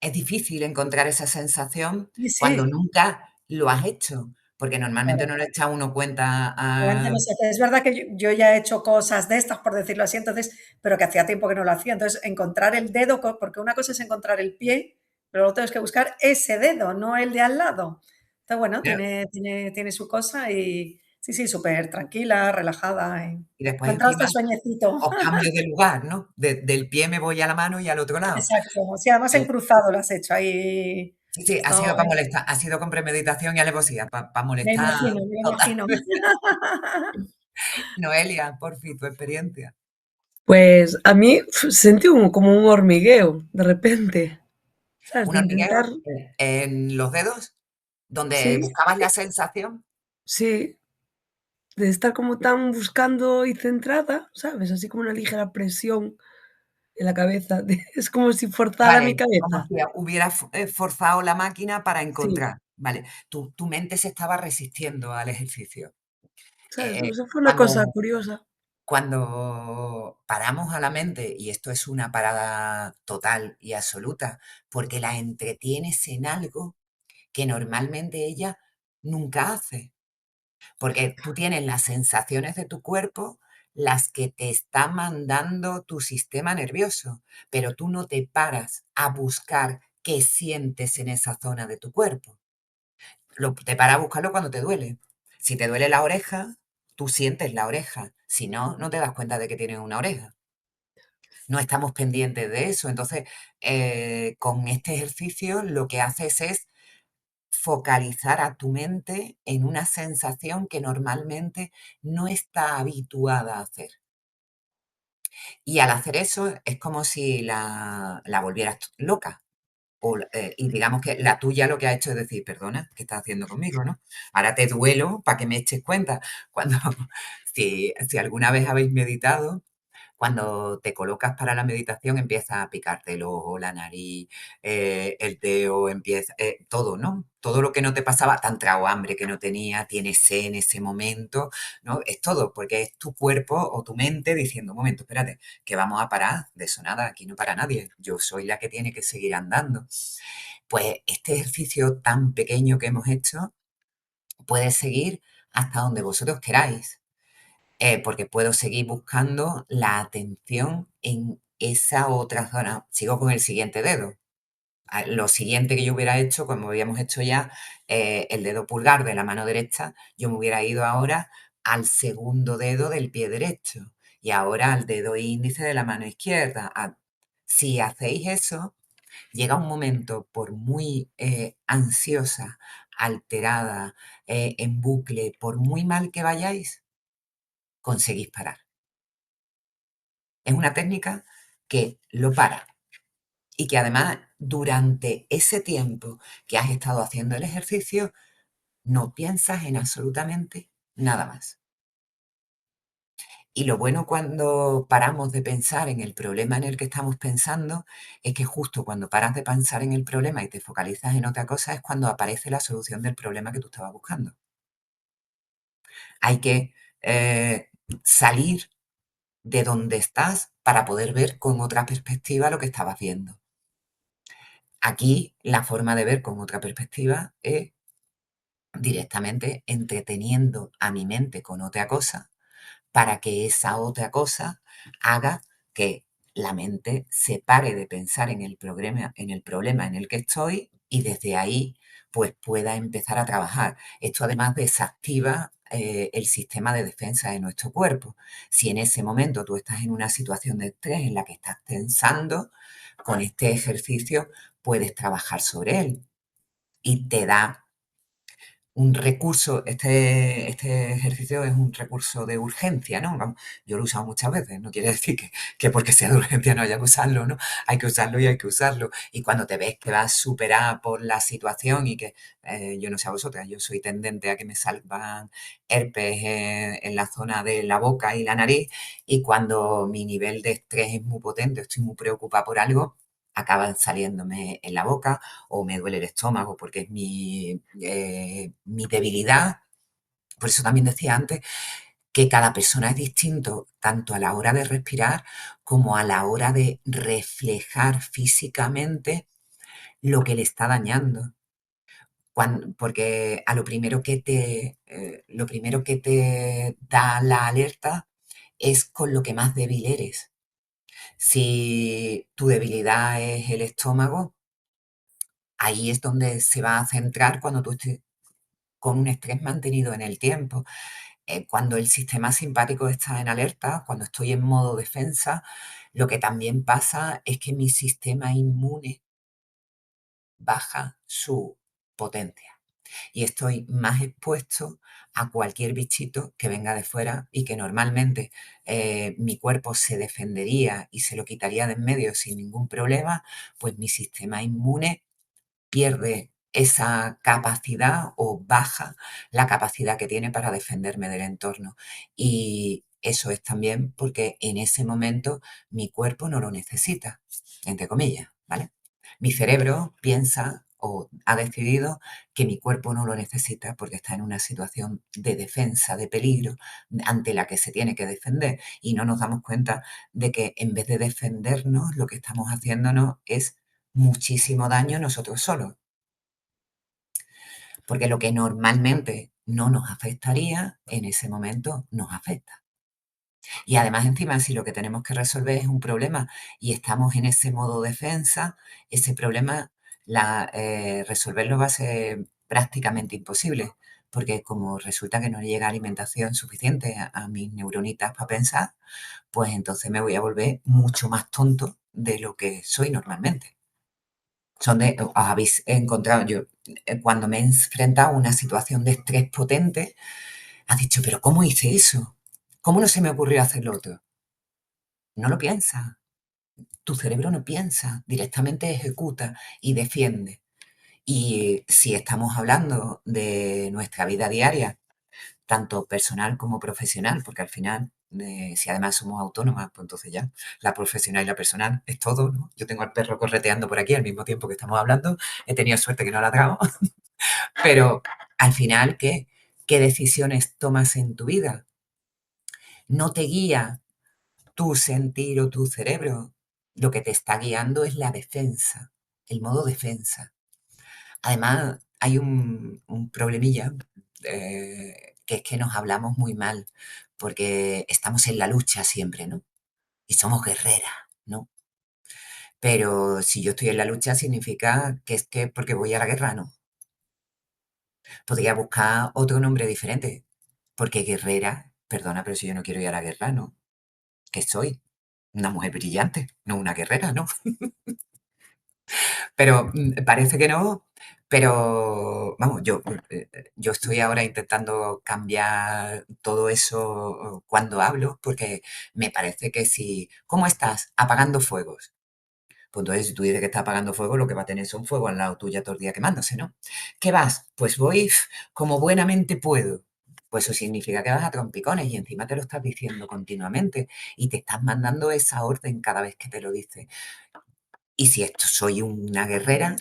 es difícil encontrar esa sensación Sí, cuando sí, nunca lo has hecho, porque normalmente claro. no le echa uno cuenta Realmente a. no sé, es verdad que yo ya he hecho cosas de estas, por decirlo así, entonces, pero que hacía tiempo que no lo hacía. Entonces, encontrar el dedo, porque una cosa es encontrar el pie, pero luego tienes que buscar ese dedo, no el de al lado. Entonces, bueno, Claro, tiene su cosa y sí, sí, súper tranquila, relajada. y Me después ha entrado encima este sueñecito. os cambio de lugar, ¿no? Del pie me voy a la mano y al otro lado. Exacto. Sí, además en Eh, cruzado lo has hecho ahí. sí, sí, ha Esto, sido para molestar, ha sido con premeditación y alevosía, para me molestar imagino, me total. imagino. Noelia, por fin, tu experiencia. Pues a mí sentí como un hormigueo de repente, ¿sabes? Un De intentar, hormigueo en los dedos, donde sí, buscabas la sensación. sí, de estar como tan buscando y centrada, ¿sabes? Así como una ligera presión en la cabeza, es como si forzara mi Vale, como cabeza. si hubieras forzado la máquina para Sí, encontrar. Vale, tu mente se estaba resistiendo al ejercicio. ¿sabes? Eh, Eso fue una cosa cuando curiosa. cuando paramos a la mente, y esto es una parada total y absoluta, porque la entretienes en algo que normalmente ella nunca hace. Porque tú tienes las sensaciones de tu cuerpo, las que te está mandando tu sistema nervioso, pero tú no te paras a buscar qué sientes en esa zona de tu cuerpo. Te paras a buscarlo cuando te duele. Si te duele la oreja, tú sientes la oreja. Si no, no te das cuenta de que tienes una oreja. No estamos pendientes de eso. Entonces, con este ejercicio lo que haces es focalizar a tu mente en una sensación que normalmente no está habituada a hacer. Y al hacer eso es como si la volvieras loca. Y digamos que la tuya lo que ha hecho es decir, perdona, ¿qué estás haciendo conmigo, no? Ahora te duelo para que me eches cuenta. Cuando, si alguna vez habéis meditado, cuando te colocas para la meditación, empieza a picarte el ojo, la nariz, el dedo, empieza, todo, ¿no? Todo lo que no te pasaba, te ha entrado hambre que no tenía, tienes sed en ese momento, ¿no? Es todo, porque es tu cuerpo o tu mente diciendo, un momento, espérate, que vamos a parar, de eso nada, aquí no para nadie, yo soy la que tiene que seguir andando. Pues este ejercicio tan pequeño que hemos hecho puede seguir hasta donde vosotros queráis, porque puedo seguir buscando la atención en esa otra zona. Sigo con el siguiente dedo. Lo siguiente que yo hubiera hecho, como habíamos hecho ya, el dedo pulgar de la mano derecha, yo me hubiera ido ahora al segundo dedo del pie derecho y ahora al dedo índice de la mano izquierda. Si hacéis eso, llega un momento, por muy ansiosa, alterada, en bucle, por muy mal que vayáis, conseguís parar. Es una técnica que lo para y que además durante ese tiempo que has estado haciendo el ejercicio no piensas en absolutamente nada más. Y lo bueno cuando paramos de pensar en el problema en el que estamos pensando es que justo cuando paras de pensar en el problema y te focalizas en otra cosa es cuando aparece la solución del problema que tú estabas buscando. Hay que salir de donde estás para poder ver con otra perspectiva lo que estabas viendo. Aquí la forma de ver con otra perspectiva es directamente entreteniendo a mi mente con otra cosa para que esa otra cosa haga que la mente se pare de pensar en el problema en el que estoy y desde ahí pues pueda empezar a trabajar. Esto además desactiva el sistema de defensa de nuestro cuerpo. Si en ese momento tú estás en una situación de estrés en la que estás tensando, con este ejercicio puedes trabajar sobre él y te da un recurso, este ejercicio es un recurso de urgencia, ¿no? Vamos, yo lo he usado muchas veces, no quiere decir que porque sea de urgencia no haya que usarlo, ¿no? Hay que usarlo y hay que usarlo. Y cuando te ves que vas superada por la situación y que, yo no sé a vosotras, yo soy tendente a que me salgan herpes en la zona de la boca y la nariz, y cuando mi nivel de estrés es muy potente, estoy muy preocupada por algo, acaban saliéndome en la boca o me duele el estómago porque es mi debilidad. Por eso también decía antes que cada persona es distinto, tanto a la hora de respirar como a la hora de reflejar físicamente lo que le está dañando. Porque a lo primero que te da la alerta es con lo que más débil eres. Si tu debilidad es el estómago, ahí es donde se va a centrar cuando tú estés con un estrés mantenido en el tiempo. Cuando el sistema simpático está en alerta, cuando estoy en modo defensa, lo que también pasa es que mi sistema inmune baja su potencia y estoy más expuesto a cualquier bichito que venga de fuera y que normalmente mi cuerpo se defendería y se lo quitaría de en medio sin ningún problema, pues mi sistema inmune pierde esa capacidad o baja la capacidad que tiene para defenderme del entorno. Y eso es también porque en ese momento mi cuerpo no lo necesita, entre comillas, ¿vale? Mi cerebro piensa o ha decidido que mi cuerpo no lo necesita porque está en una situación de defensa, de peligro, ante la que se tiene que defender. Y no nos damos cuenta de que en vez de defendernos, lo que estamos haciéndonos es muchísimo daño nosotros solos, porque lo que normalmente no nos afectaría, en ese momento nos afecta. Y además encima, si lo que tenemos que resolver es un problema y estamos en ese modo defensa, ese problema resolverlo va a ser prácticamente imposible, porque como resulta que no le llega alimentación suficiente a mis neuronitas para pensar, pues entonces me voy a volver mucho más tonto de lo que soy normalmente. Os habéis encontrado, yo cuando me he enfrentado a una situación de estrés potente, has dicho, pero ¿cómo hice eso? ¿Cómo no se me ocurrió hacer lo otro? No lo piensas, tu cerebro no piensa, directamente ejecuta y defiende. Y si estamos hablando de nuestra vida diaria, tanto personal como profesional, porque al final, si además somos autónomas, pues entonces ya la profesional y la personal es todo, ¿no? Yo tengo al perro correteando por aquí al mismo tiempo que estamos hablando, he tenido suerte que no ha ladrado, pero al final, ¿qué? ¿Qué decisiones tomas en tu vida? No te guía tu sentir o tu cerebro, lo que te está guiando es la defensa, el modo defensa. Además, hay un problemilla, que es que nos hablamos muy mal, porque estamos en la lucha siempre, ¿no? Y somos guerreras, ¿no? Pero si yo estoy en la lucha significa que es que porque voy a la guerra, ¿no? Podría buscar otro nombre diferente, porque guerrera, perdona, pero si yo no quiero ir a la guerra, ¿no? ¿Qué soy? Una mujer brillante, no una guerrera, ¿no? Pero parece que no, pero vamos, yo estoy ahora intentando cambiar todo eso cuando hablo, porque me parece que si, ¿cómo estás? Apagando fuegos. Pues entonces, si tú dices que estás apagando fuego, lo que va a tener son fuego al lado tuya todo el día quemándose, ¿no? ¿Qué vas? Pues voy como buenamente puedo. Pues eso significa que vas a trompicones y encima te lo estás diciendo continuamente y te estás mandando esa orden cada vez que te lo dices. Y si esto soy una guerrera,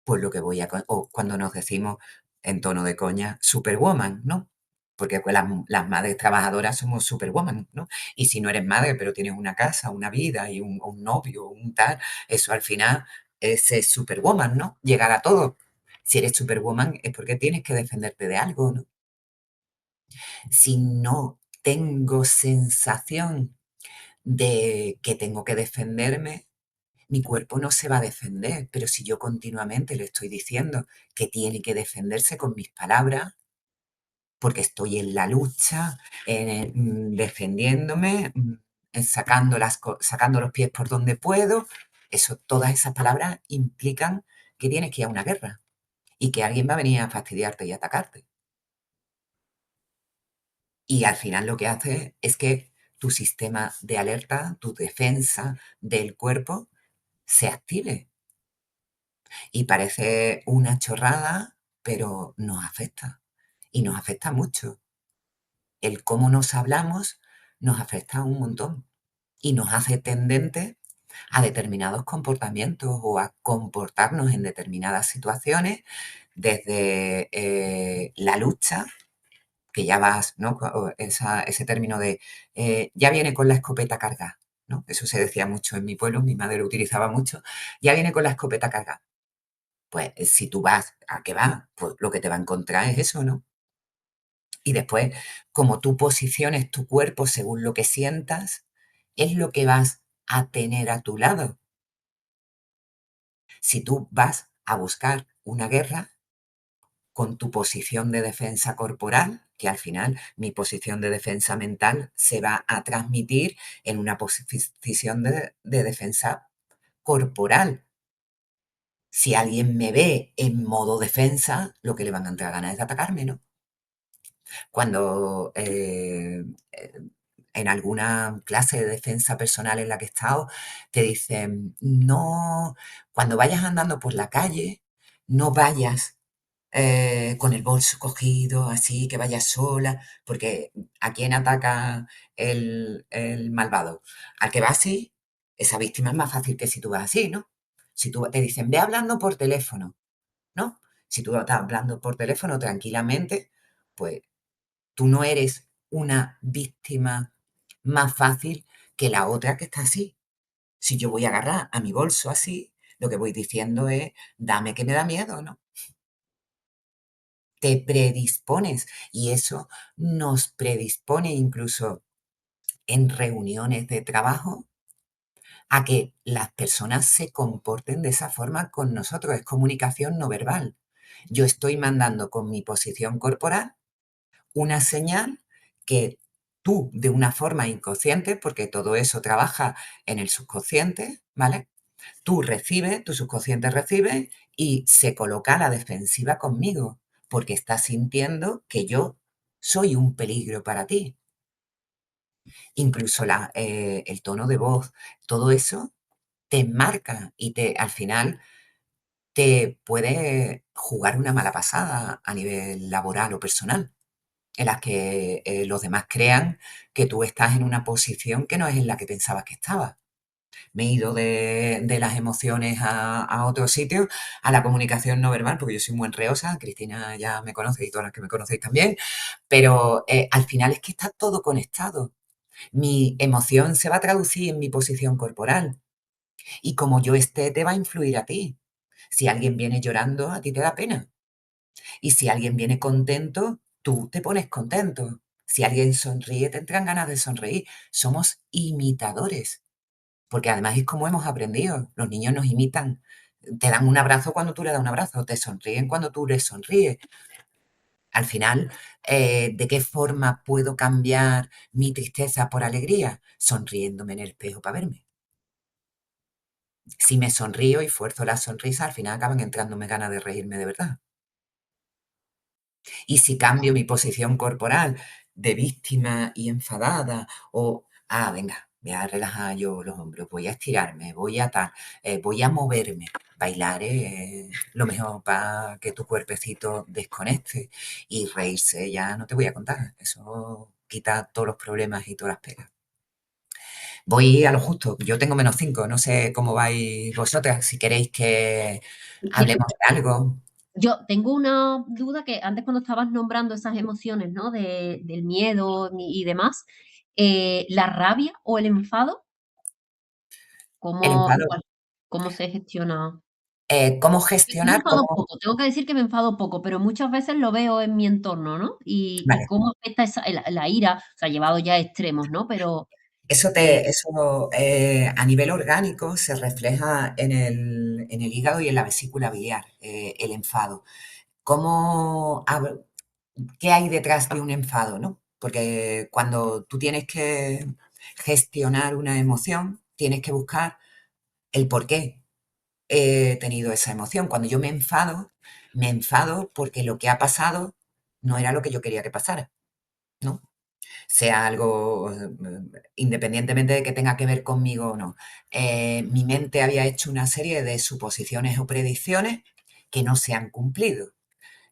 pues lo que voy a o cuando nos decimos en tono de coña, superwoman, ¿no? Porque pues las madres trabajadoras somos superwoman, ¿no? Y si no eres madre, pero tienes una casa, una vida y un novio, un tal, eso al final es superwoman, ¿no? Llegar a todo. Si eres superwoman es porque tienes que defenderte de algo, ¿no? Si no tengo sensación de que tengo que defenderme, mi cuerpo no se va a defender, pero si yo continuamente le estoy diciendo que tiene que defenderse con mis palabras, porque estoy en la lucha, defendiéndome, sacando los pies por donde puedo, todas esas palabras implican que tienes que ir a una guerra y que alguien va a venir a fastidiarte y atacarte. Y al final lo que hace es que tu sistema de alerta, tu defensa del cuerpo se active. Y parece una chorrada, pero nos afecta. Y nos afecta mucho. El cómo nos hablamos nos afecta un montón y nos hace tendentes a determinados comportamientos o a comportarnos en determinadas situaciones desde la lucha, que ya vas, ¿no? Ese término de ya viene con la escopeta cargada, ¿no? Eso se decía mucho en mi pueblo, mi madre lo utilizaba mucho, ya viene con la escopeta cargada. Pues si tú vas a que va, pues lo que te va a encontrar es eso, ¿no? Y después, como tú posiciones tu cuerpo según lo que sientas, es lo que vas a tener a tu lado. Si tú vas a buscar una guerra con tu posición de defensa corporal, que al final mi posición de defensa mental se va a transmitir en una posición de defensa corporal. Si alguien me ve en modo defensa, lo que le van a entrar ganas es de atacarme, ¿no? Cuando en alguna clase de defensa personal en la que he estado, te dicen, no, cuando vayas andando por la calle, no vayas con el bolso cogido, así, que vayas sola, porque ¿a quién ataca el malvado? Al que va así, esa víctima es más fácil que si tú vas así, ¿no? Si tú te dicen, ve hablando por teléfono, ¿no? Si tú estás hablando por teléfono tranquilamente, pues tú no eres una víctima más fácil que la otra que está así. Si yo voy a agarrar a mi bolso así, lo que voy diciendo es, dame que me da miedo, ¿no? Te predispones y eso nos predispone incluso en reuniones de trabajo a que las personas se comporten de esa forma con nosotros. Es comunicación no verbal. Yo estoy mandando con mi posición corporal una señal que tú, de una forma inconsciente, porque todo eso trabaja en el subconsciente, ¿vale? Tú recibes, tu subconsciente recibe y se coloca a la defensiva conmigo, porque está sintiendo que yo soy un peligro para ti. Incluso el tono de voz, todo eso te marca y al final te puede jugar una mala pasada a nivel laboral o personal, en las que los demás crean que tú estás en una posición que no es en la que pensabas que estabas. Me he ido de las emociones a otro sitio, a la comunicación no verbal, porque yo soy muy enreosa, Cristina ya me conoce y todas las que me conocéis también, pero al final es que está todo conectado. Mi emoción se va a traducir en mi posición corporal y como yo esté te va a influir a ti. Si alguien viene llorando, a ti te da pena. Y si alguien viene contento, tú te pones contento. Si alguien sonríe, te entran ganas de sonreír. Somos imitadores, porque además es como hemos aprendido. Los niños nos imitan. Te dan un abrazo cuando tú le das un abrazo, te sonríen cuando tú les sonríes. Al final, ¿de qué forma puedo cambiar mi tristeza por alegría? Sonriéndome en el espejo para verme. Si me sonrío y fuerzo la sonrisa, al final acaban entrándome ganas de reírme de verdad. Y si cambio mi posición corporal de víctima y enfadada o, venga, voy a relajar yo los hombros, voy a estirarme, voy a moverme. Bailar es lo mejor para que tu cuerpecito desconecte y reírse ya no te voy a contar. Eso quita todos los problemas y todas las pegas. Voy a lo justo, yo tengo -5, no sé cómo vais vosotras, si queréis que hablemos de algo. Yo tengo una duda que antes cuando estabas nombrando esas emociones, ¿no? Del miedo y demás, ¿la rabia o el enfado? El ¿Cómo, enfado, cómo se gestiona? ¿cómo Yo me gestionar? enfado poco, tengo que decir que me enfado poco, pero muchas veces lo veo en mi entorno, ¿no? Y Vale. cómo afecta la ira, o sea, llevado ya a extremos, ¿no? Pero A nivel orgánico se refleja en el hígado y en la vesícula biliar, el enfado. ¿Cómo, qué hay detrás de un enfado, no? Porque cuando tú tienes que gestionar una emoción, tienes que buscar el por qué he tenido esa emoción. Cuando yo me enfado porque lo que ha pasado no era lo que yo quería que pasara, ¿no? Sea algo, independientemente de que tenga que ver conmigo o no. Mi mente había hecho una serie de suposiciones o predicciones que no se han cumplido.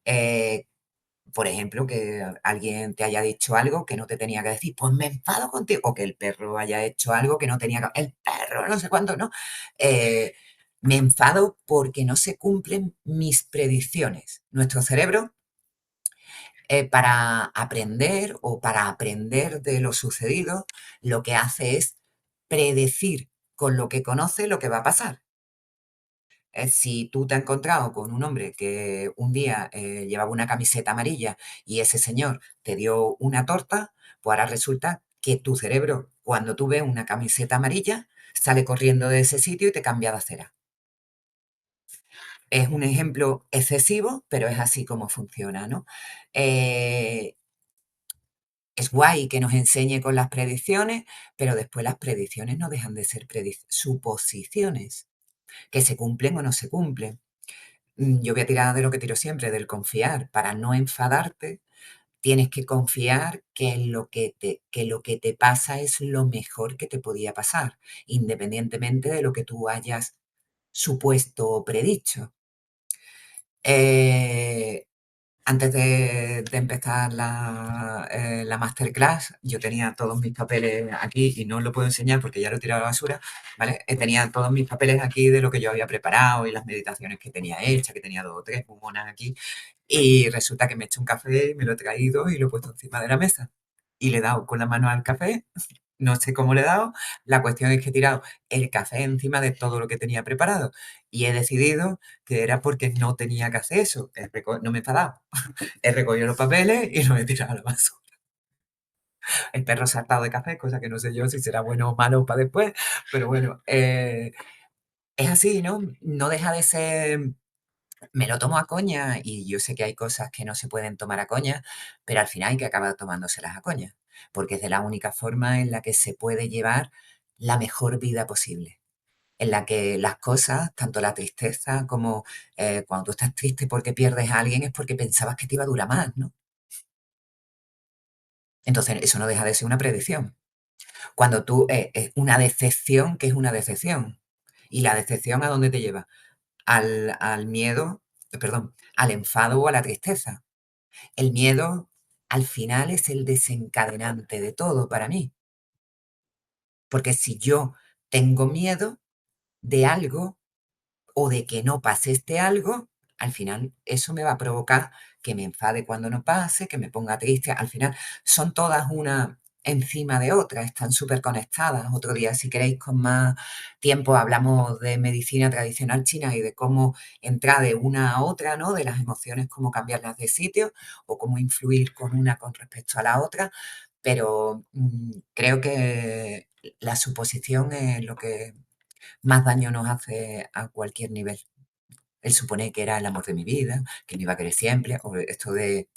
Eh, por ejemplo, que alguien te haya dicho algo que no te tenía que decir, pues me enfado contigo, o que el perro haya hecho algo que no tenía que... El perro, no sé cuánto, ¿no? Eh, Me enfado porque no se cumplen mis predicciones. Nuestro cerebro, para aprender o para aprender de lo sucedido, lo que hace es predecir con lo que conoce lo que va a pasar. Si tú te has encontrado con un hombre que un día llevaba una camiseta amarilla y ese señor te dio una torta, pues ahora resulta que tu cerebro, cuando tú ves una camiseta amarilla, sale corriendo de ese sitio y te cambia de acera. Es un ejemplo excesivo, pero es así como funciona, ¿no? Eh, es guay que nos enseñe con las predicciones, pero después las predicciones no dejan de ser suposiciones, que se cumplen o no se cumplen. Yo voy a tirar de lo que tiro siempre, del confiar. Para no enfadarte, tienes que confiar que lo que te pasa es lo mejor que te podía pasar, independientemente de lo que tú hayas supuesto o predicho. Eh, Antes de empezar la masterclass, yo tenía todos mis papeles aquí y no lo puedo enseñar porque ya lo he tirado a la basura, ¿vale? Tenía todos mis papeles aquí de lo que yo había preparado y las meditaciones que tenía hechas, que tenía 2 o 3 muy monas aquí. Y resulta que me he hecho un café, me lo he traído y lo he puesto encima de la mesa. Y le he dado con la mano al café, no sé cómo le he dado, la cuestión es que he tirado el café encima de todo lo que tenía preparado. Y he decidido que era porque no tenía que hacer eso. No me he enfadado. He recogido los papeles y los he tirado a la basura. El perro se ha hartado de café, cosa que no sé yo si será bueno o malo para después, pero bueno, es así, ¿no? No deja de ser, me lo tomo a coña y yo sé que hay cosas que no se pueden tomar a coña, pero al final hay que acabar tomándoselas a coña, porque es de la única forma en la que se puede llevar la mejor vida posible, en la que las cosas, tanto la tristeza como cuando tú estás triste porque pierdes a alguien es porque pensabas que te iba a durar más, ¿no? Entonces, eso no deja de ser una predicción. Cuando tú, una decepción, ¿qué es una decepción? ¿Y la decepción a dónde te lleva? Al miedo, perdón, al enfado o a la tristeza. El miedo, al final, es el desencadenante de todo para mí. Porque si yo tengo miedo de algo, o de que no pase este algo, al final eso me va a provocar que me enfade cuando no pase, que me ponga triste. Al final son todas una encima de otra, están súper conectadas. Otro día, si queréis, con más tiempo, hablamos de medicina tradicional china y de cómo entrar de una a otra, ¿no? De las emociones, cómo cambiarlas de sitio o cómo influir con una con respecto a la otra. Pero creo que la suposición es lo que más daño nos hace a cualquier nivel. Él supone que era el amor de mi vida, que me iba a querer siempre, o esto de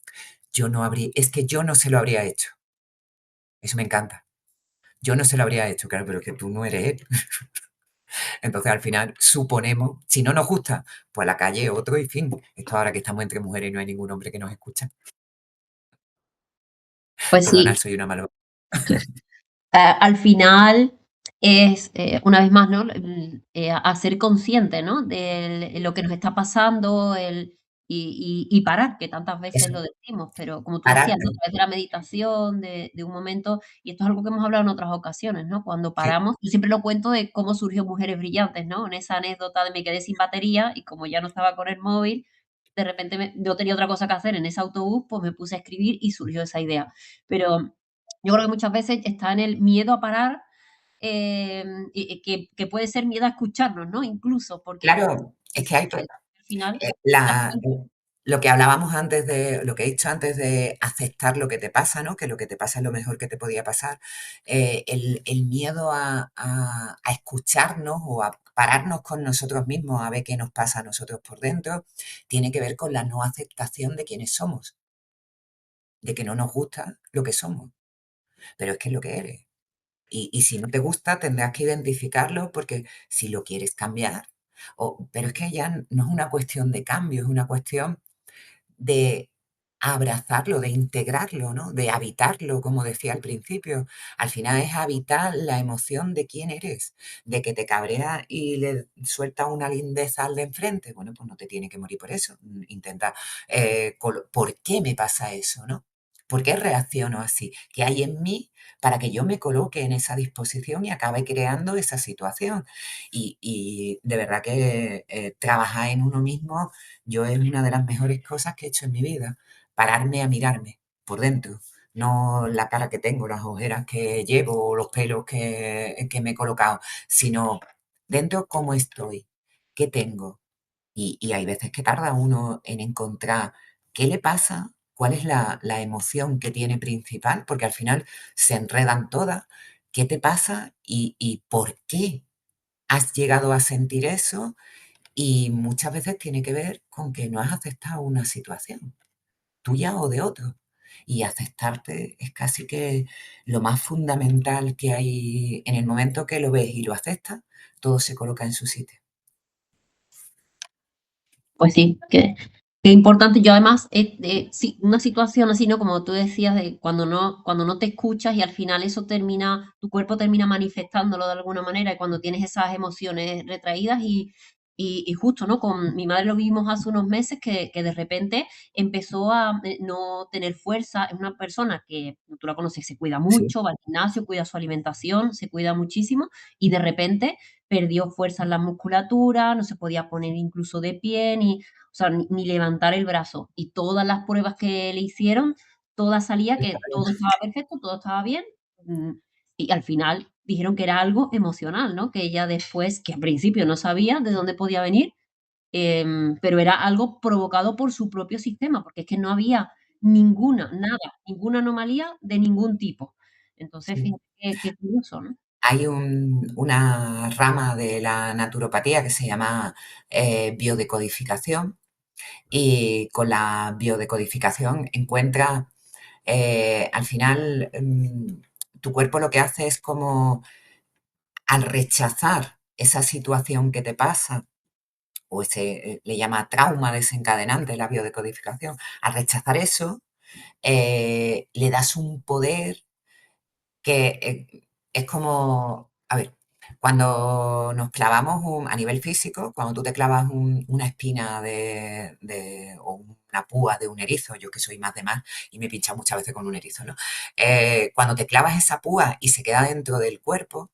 yo no habría, es que yo no se lo habría hecho. Eso me encanta. Yo no se lo habría hecho, claro, pero es que tú no eres él. Entonces al final suponemos, si no nos gusta, pues a la calle otro y fin. Esto ahora que estamos entre mujeres y no hay ningún hombre que nos escucha. Pues Perdonad, sí, soy una malvada. al final es, una vez más, ¿no? A ser consciente, ¿no? De lo que nos está pasando, y parar, que tantas veces Eso, lo decimos, pero como tú parar, decías, ¿no? A través de la meditación, de un momento, y esto es algo que hemos hablado en otras ocasiones, ¿no? Cuando sí, paramos, yo siempre lo cuento de cómo surgió Mujeres Brillantes, ¿no? En esa anécdota de me quedé sin batería y como ya no estaba con el móvil, de repente no tenía otra cosa que hacer en ese autobús, pues me puse a escribir y surgió esa idea. Pero yo creo que muchas veces está en el miedo a parar, que puede ser miedo a escucharnos, ¿no? Incluso, porque claro, es que hay, al final las la, cosas. Lo que hablábamos antes lo que he dicho antes de aceptar lo que te pasa, ¿no? Que lo que te pasa es lo mejor que te podía pasar. El miedo a escucharnos o a pararnos con nosotros mismos, a ver qué nos pasa a nosotros por dentro, tiene que ver con la no aceptación de quiénes somos, de que no nos gusta lo que somos, pero es que es lo que eres. Y si no te gusta, tendrás que identificarlo porque si lo quieres cambiar, pero es que ya no es una cuestión de cambio, es una cuestión de abrazarlo, de integrarlo, ¿no? De habitarlo, como decía al principio. Al final es habitar la emoción de quién eres, de que te cabrea y le suelta una lindeza al de enfrente. Bueno, pues no te tiene que morir por eso. Intenta, ¿por qué me pasa eso, no? ¿Por qué reacciono así? ¿Qué hay en mí para que yo me coloque en esa disposición y acabe creando esa situación? Y de verdad que trabajar en uno mismo yo es una de las mejores cosas que he hecho en mi vida, pararme a mirarme por dentro, no la cara que tengo, las ojeras que llevo o los pelos que me he colocado, sino dentro cómo estoy, qué tengo. Y hay veces que tarda uno en encontrar qué le pasa, cuál es la emoción que tiene principal, porque al final se enredan todas, qué te pasa y por qué has llegado a sentir eso y muchas veces tiene que ver con que no has aceptado una situación, tuya o de otro. Y aceptarte es casi que lo más fundamental que hay en el momento que lo ves y lo aceptas, todo se coloca en su sitio. Pues sí, qué importante. Yo además, sí, una situación así, ¿no? Como tú decías, de cuando no te escuchas y al final eso termina, tu cuerpo termina manifestándolo de alguna manera y cuando tienes esas emociones retraídas y justo, ¿no? Con mi madre lo vimos hace unos meses que de repente empezó a no tener fuerza. Es una persona que, tú la conoces, se cuida Sí, mucho, va al gimnasio, cuida su alimentación, se cuida muchísimo y de repente perdió fuerza en la musculatura, no se podía poner incluso de pie, ni, o sea, ni levantar el brazo. Y todas las pruebas que le hicieron, todas salía está que bien. todo estaba perfecto, todo estaba bien. mm, Y al final dijeron que era algo emocional, ¿no? Que ella después, que al principio no sabía de dónde podía venir, pero era algo provocado por su propio sistema, porque es que no había nada, ninguna anomalía de ningún tipo. Entonces, Sí. fíjate qué curioso, ¿no? Hay una rama de la naturopatía que se llama biodecodificación y con la biodecodificación encuentra, al final, tu cuerpo lo que hace es como al rechazar esa situación que te pasa, o ese, le llama trauma desencadenante la biodecodificación, al rechazar eso, le das un poder que es como, a ver, cuando nos clavamos a nivel físico, cuando tú te clavas una espina o una púa de un erizo, yo que soy más de más y me he pinchado muchas veces con un erizo, ¿no? Cuando te clavas esa púa y se queda dentro del cuerpo,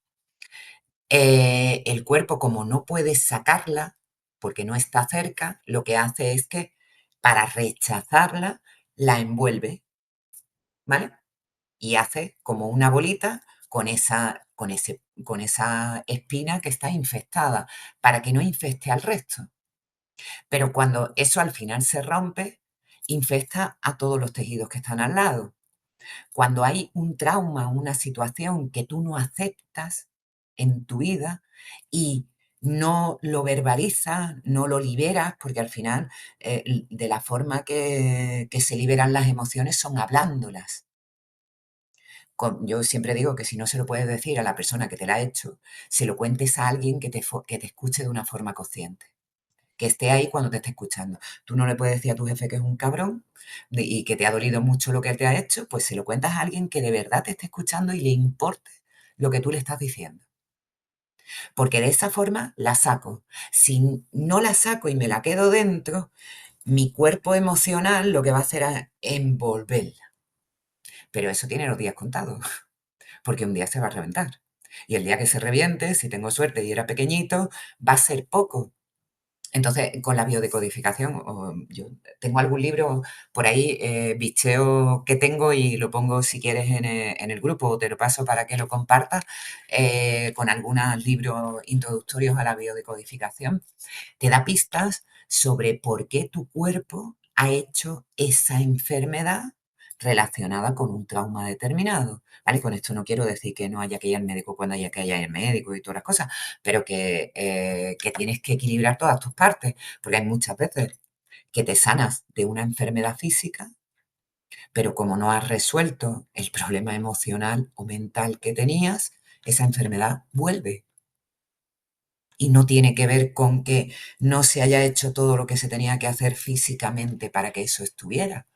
el cuerpo, como no puede sacarla porque no está cerca, lo que hace es que para rechazarla la envuelve, ¿vale? Y hace como una bolita con esa espina que está infectada para que no infecte al resto. Pero cuando eso al final se rompe, infecta a todos los tejidos que están al lado. Cuando hay un trauma, una situación que tú no aceptas en tu vida y no lo verbalizas, no lo liberas, porque al final de la forma que se liberan las emociones son hablándolas. Yo siempre digo que si no se lo puedes decir a la persona que te la ha hecho, se lo cuentes a alguien que te escuche de una forma consciente, que esté ahí cuando te esté escuchando. Tú no le puedes decir a tu jefe que es un cabrón y que te ha dolido mucho lo que él te ha hecho, pues se lo cuentas a alguien que de verdad te esté escuchando y le importe lo que tú le estás diciendo. Porque de esa forma la saco. Si no la saco y me la quedo dentro, mi cuerpo emocional lo que va a hacer es envolverla. Pero eso tiene los días contados, porque un día se va a reventar. Y el día que se reviente, si tengo suerte y era pequeñito, va a ser poco. Entonces, con la biodecodificación, yo tengo algún libro por ahí, bicheo que tengo y lo pongo si quieres en el grupo o te lo paso para que lo compartas, con algunos libros introductorios a la biodecodificación. Te da pistas sobre por qué tu cuerpo ha hecho esa enfermedad relacionada con un trauma determinado, ¿vale? Con esto no quiero decir que no haya que ir al médico cuando haya que ir al médico y todas las cosas, pero que tienes que equilibrar todas tus partes, porque hay muchas veces que te sanas de una enfermedad física, pero como no has resuelto el problema emocional o mental que tenías, esa enfermedad vuelve. Y no tiene que ver con que no se haya hecho todo lo que se tenía que hacer físicamente para que eso estuviera.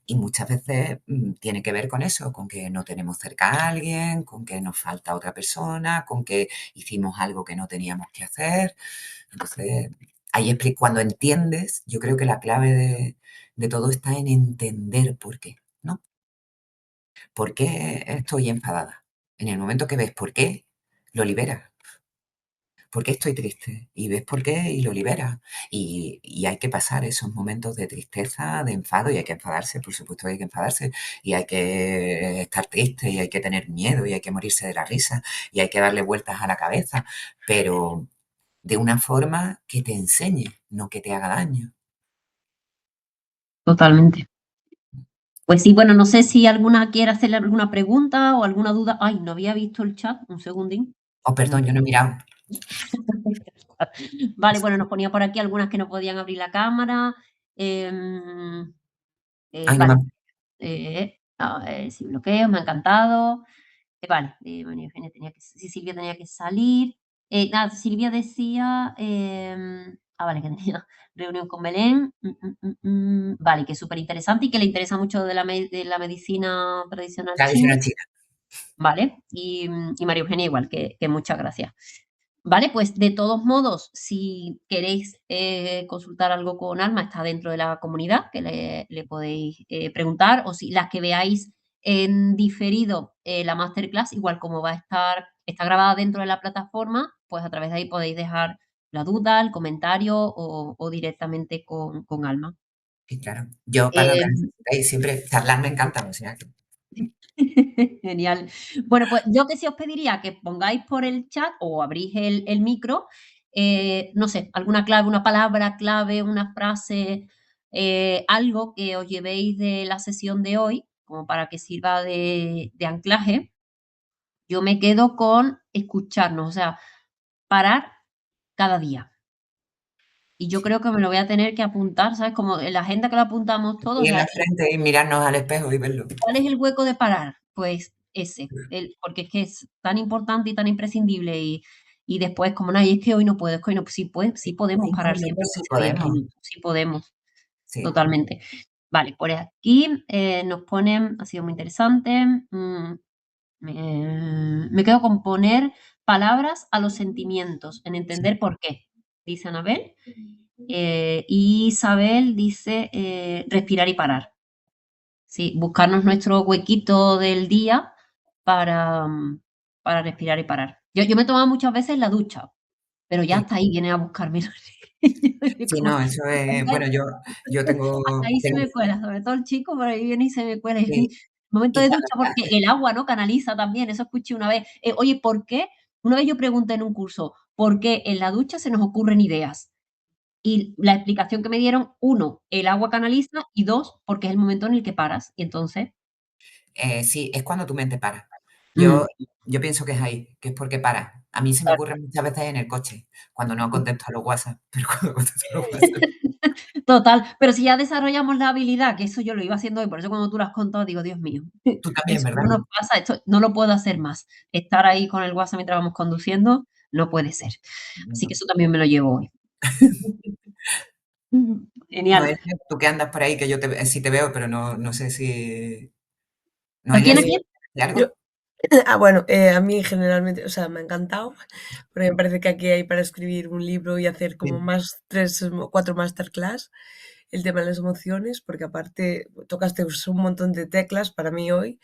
Y muchas veces tiene que ver con eso, con que no tenemos cerca a alguien, con que nos falta otra persona, con que hicimos algo que no teníamos que hacer. Entonces, cuando entiendes, yo creo que la clave de todo está en entender por qué, ¿no? ¿Por qué estoy enfadada? En el momento que ves por qué, lo liberas. ¿Por qué estoy triste? Y ves por qué y lo liberas. Y hay que pasar esos momentos de tristeza, de enfado, y hay que enfadarse, por supuesto que hay que enfadarse, y hay que estar triste, y hay que tener miedo, y hay que morirse de la risa, y hay que darle vueltas a la cabeza, pero de una forma que te enseñe, no que te haga daño. Totalmente. Pues sí, bueno, no sé si alguna quiere hacerle alguna pregunta o alguna duda. Ay, no había visto el chat, un segundín. Oh, perdón, yo no he mirado. Vale, bueno, nos ponía por aquí algunas que no podían abrir la cámara. Em, Ay, no me... vale, a ver, sin bloqueos, me ha encantado. Vale, María Eugenia tenía que, sí, Silvia tenía que salir. Nada, Silvia decía, vale, que tenía reunión con Belén. Vale, que es súper interesante y que le interesa mucho de de la medicina tradicional china. Tradicional china. Vale, y María Eugenia igual, que muchas gracias. Vale, pues de todos modos, si queréis consultar algo con Alma, está dentro de la comunidad, que le podéis preguntar, o si las que veáis en diferido la masterclass, igual como va a estar, está grabada dentro de la plataforma, pues a través de ahí podéis dejar la duda, el comentario o directamente con Alma. Sí, claro. Yo para lo que Eh, necesitéis, siempre charlar me encanta, o sea que... Genial. Bueno, pues yo que sí os pediría que pongáis por el chat o abrís el micro, no sé, alguna clave, una palabra clave, una frase, algo que os llevéis de la sesión de hoy, como para que sirva de anclaje. Yo me quedo con escucharnos, o sea, parar cada día. Y yo creo que me lo voy a tener que apuntar, ¿sabes? Como en la agenda que lo apuntamos todos, o Y en sea, la frente y mirarnos al espejo y verlo. ¿cuál es el hueco de parar? Pues ese, porque es que es tan importante y tan imprescindible y después como, no, y es que hoy no puedo, es que hoy no, sí podemos Sí, parar siempre sí aunque sea 10 podemos. minutos, sí podemos, Sí. totalmente. Vale, por aquí nos ponen, ha sido muy interesante, me quedo con poner palabras a los sentimientos, en Sí, entender por qué, dice Anabel. Y Isabel dice respirar y parar. Sí, buscarnos nuestro huequito del día para, para respirar y parar. Yo me he tomado muchas veces la ducha, pero ya sí. hasta ahí viene a buscarme. Sí, no, eso es, bueno, yo Hasta ahí se tengo me cuela, sobre todo el chico, por ahí viene y se me cuela. sí, Momento y de cada ducha, porque el agua, ¿no? Canaliza también, eso escuché una vez. Oye, ¿por qué? Una vez yo pregunté en un curso, ¿por qué en la ducha se nos ocurren ideas? Y la explicación que me dieron, 1, el agua canaliza y 2, porque es el momento en el que paras. Y entonces, sí, es cuando tu mente para. Yo mm, yo pienso que es ahí, que es porque para. A mí se me claro. ocurre muchas veces en el coche, cuando no contesto a los WhatsApp, pero cuando contesto a los WhatsApp Total, pero si ya desarrollamos la habilidad, que eso yo lo iba haciendo hoy, por eso cuando tú lo has contado digo: "Dios mío, tú también, eso ¿verdad? no nos pasa, esto no lo puedo hacer más". Estar ahí con el WhatsApp mientras vamos conduciendo, no puede ser. Así que No. eso también me lo llevo hoy. Genial. Noelia, tú que andas por ahí, que yo sí te veo, pero no sé si ¿A Noelia, quién, a ¿sí quién? hace Yo, algo? bueno, a mí generalmente, o sea, me ha encantado, porque me parece que aquí hay para escribir un libro y hacer como Sí, más 3 o 4 masterclass, el tema de las emociones, porque aparte tocaste un montón de teclas para mí hoy,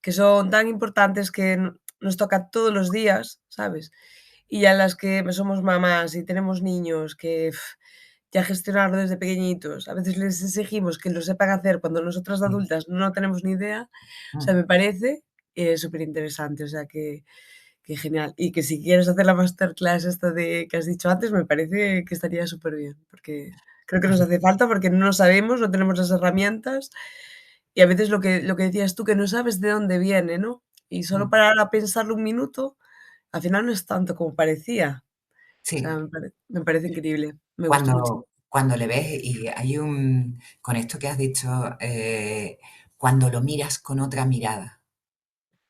que son tan importantes que nos toca todos los días, ¿sabes? Y ya las que somos mamás y tenemos niños que ya gestionarlo desde pequeñitos, a veces les exigimos que lo sepan hacer cuando nosotras de sí. adultas no tenemos ni idea, o sea, Mm. me parece súper interesante, o sea, que genial. Y que si quieres hacer la masterclass esta de que has dicho antes, me parece que estaría súper bien, porque Creo que nos hace falta porque no lo sabemos, no tenemos las herramientas y a veces lo que decías tú, que no sabes de dónde viene, ¿no? Y solo Mm, parar a pensarlo un minuto, al final no es tanto como parecía. O sea, sí, me parece increíble, me gustó mucho. cuando le ves y con esto que has dicho, cuando lo miras con otra mirada,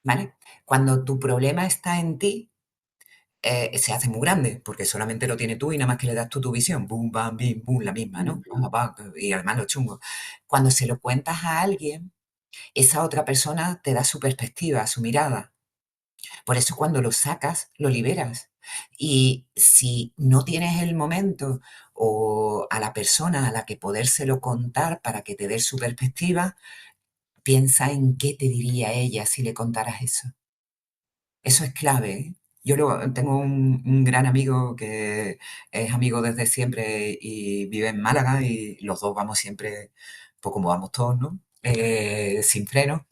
¿vale? Cuando tu problema está en ti, se hace muy grande, porque solamente lo tienes tú y nada más que le das tú tu visión, boom, bam, bim, boom, la misma, ¿no? Pa, pa, y además lo chungo. Cuando se lo cuentas a alguien, esa otra persona te da su perspectiva, su mirada. Por eso cuando lo sacas, lo liberas. Y si no tienes el momento o a la persona a la que podérselo contar para que te dé su perspectiva, piensa en qué te diría ella si le contaras eso. Eso es clave, ¿eh? Tengo un gran amigo que es amigo desde siempre y vive en Málaga y los dos vamos siempre, pues como vamos todos, ¿no? Sin freno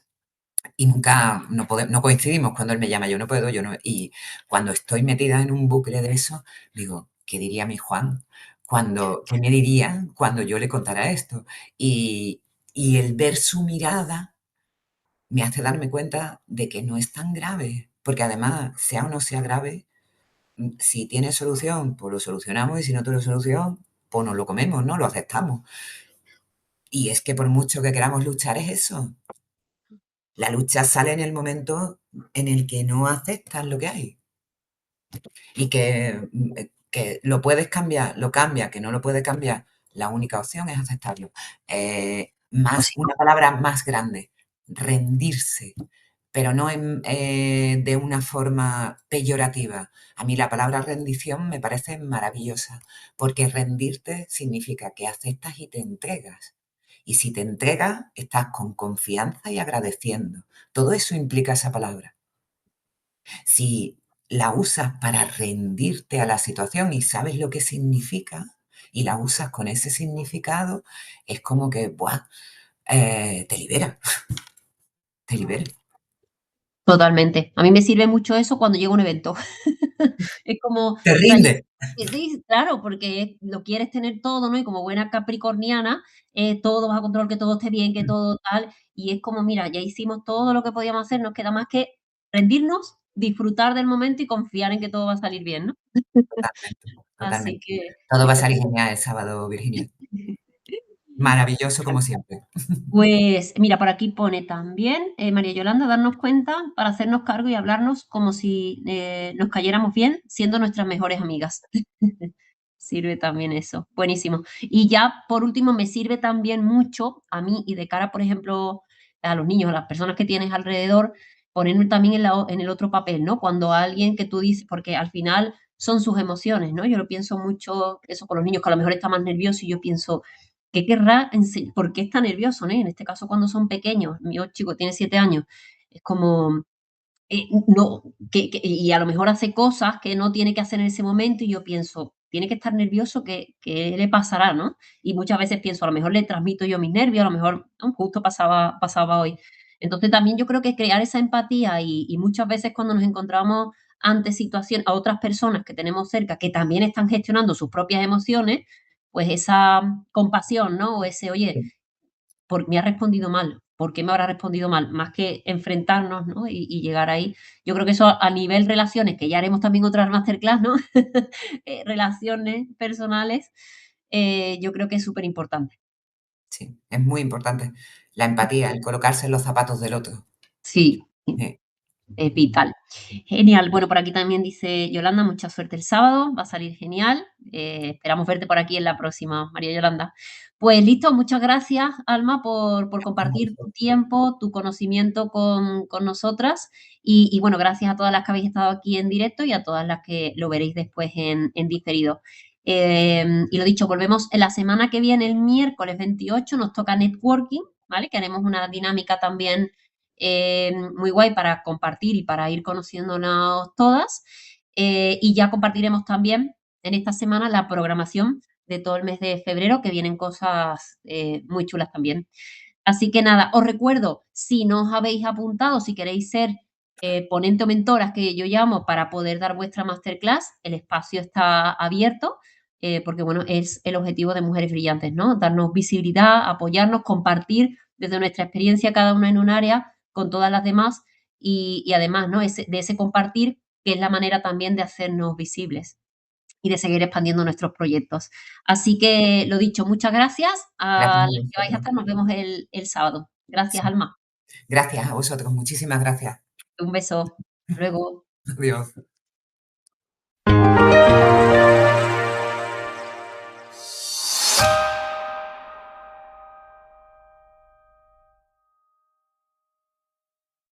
y nunca no coincidimos cuando él me llama, yo no puedo, yo no. Y cuando estoy metida en un bucle de eso, digo, ¿qué diría mi Juan? ¿Qué me diría cuando yo le contara esto? Y, y el ver su mirada me hace darme cuenta de que no es tan grave, porque además, sea o no sea grave, si tiene solución, pues lo solucionamos y si no tiene solución, pues nos lo comemos, ¿no? Lo aceptamos. Y es que por mucho que queramos luchar es eso. La lucha sale en el momento en el que no aceptas lo que hay y que lo puedes cambiar, lo cambia, que no lo puedes cambiar. La única opción es aceptarlo. Una palabra más grande, rendirse, pero no de una forma peyorativa. A mí la palabra rendición me parece maravillosa, porque rendirte significa que aceptas y te entregas. Y si te entregas, estás con confianza y agradeciendo. Todo eso implica esa palabra. Si la usas para rendirte a la situación y sabes lo que significa y la usas con ese significado, es como que, ¡buah! Te libera, te libera. Totalmente. A mí me sirve mucho eso cuando llego a un evento. Es como, o Te sea, rinde. sí, claro, porque lo quieres tener todo, ¿no? Y como buena capricorniana, todo bajo control, que todo esté bien, que todo tal. Y es como, mira, ya hicimos todo lo que podíamos hacer, nos queda más que rendirnos, disfrutar del momento y confiar en que todo va a salir bien, ¿no? Totalmente, Así totalmente. que Todo va a salir espectacular. genial el sábado, Virginia. Maravilloso como siempre. Pues mira, por aquí pone también, María Yolanda, darnos cuenta para hacernos cargo y hablarnos como si nos cayéramos bien, siendo nuestras mejores amigas. Sirve también eso. Buenísimo. Y ya por último, me sirve también mucho a mí y de cara, por ejemplo, a los niños, a las personas que tienes alrededor, ponerme también en el otro papel, ¿no? Cuando alguien que tú dices, porque al final son sus emociones, ¿no? Yo lo pienso mucho, eso con los niños, que a lo mejor está más nervioso y yo pienso, ¿qué querrá ¿por qué está nervioso, no? En este caso, cuando son pequeños, mi chico tiene 7 años, es como, no, y a lo mejor hace cosas que no tiene que hacer en ese momento y yo pienso, tiene que estar nervioso, ¿qué le pasará, no? Y muchas veces pienso, a lo mejor le transmito yo mis nervios, a lo mejor, ¿no? Justo pasaba hoy. Entonces también yo creo que crear esa empatía y muchas veces cuando nos encontramos ante situaciones, a otras personas que tenemos cerca que también están gestionando sus propias emociones, pues esa compasión, ¿no? O ese, oye, Sí, me ha respondido mal, ¿por qué me habrá respondido mal? Más que enfrentarnos, ¿no? Y llegar ahí. Yo creo que eso a nivel relaciones, que ya haremos también otras masterclass, ¿no? Relaciones personales, yo creo que es súper importante. sí, es muy importante. La empatía, el colocarse en los zapatos del otro. Sí, Eh, es vital. Genial. Bueno, por aquí también dice Yolanda, mucha suerte el sábado, va a salir genial. Esperamos verte por aquí en la próxima, María Yolanda. Pues listo, muchas gracias, Alma, por compartir tu tiempo, tu conocimiento con nosotras. Y bueno, gracias a todas las que habéis estado aquí en directo y a todas las que lo veréis después en diferido. Y lo dicho, volvemos en la semana que viene, el miércoles 28, nos toca networking, ¿vale? Que haremos una dinámica también muy guay para compartir y para ir conociéndonos todas. Y ya compartiremos también en esta semana la programación de todo el mes de febrero, que vienen cosas muy chulas también. Así que nada, os recuerdo, si no os habéis apuntado, si queréis ser ponente o mentoras que yo llamo para poder dar vuestra masterclass, el espacio está abierto porque bueno, es el objetivo de Mujeres Brillantes, ¿no? Darnos visibilidad, apoyarnos, compartir desde nuestra experiencia cada una en un área con todas las demás y además, ¿no? De ese compartir, que es la manera también de hacernos visibles y de seguir expandiendo nuestros proyectos. Así que, lo dicho, muchas gracias Gracias a a las que vais a vosotros. estar, nos vemos el sábado. Gracias, Sí. Alma. Gracias a vosotros, muchísimas gracias. Un beso. Hasta luego. Adiós.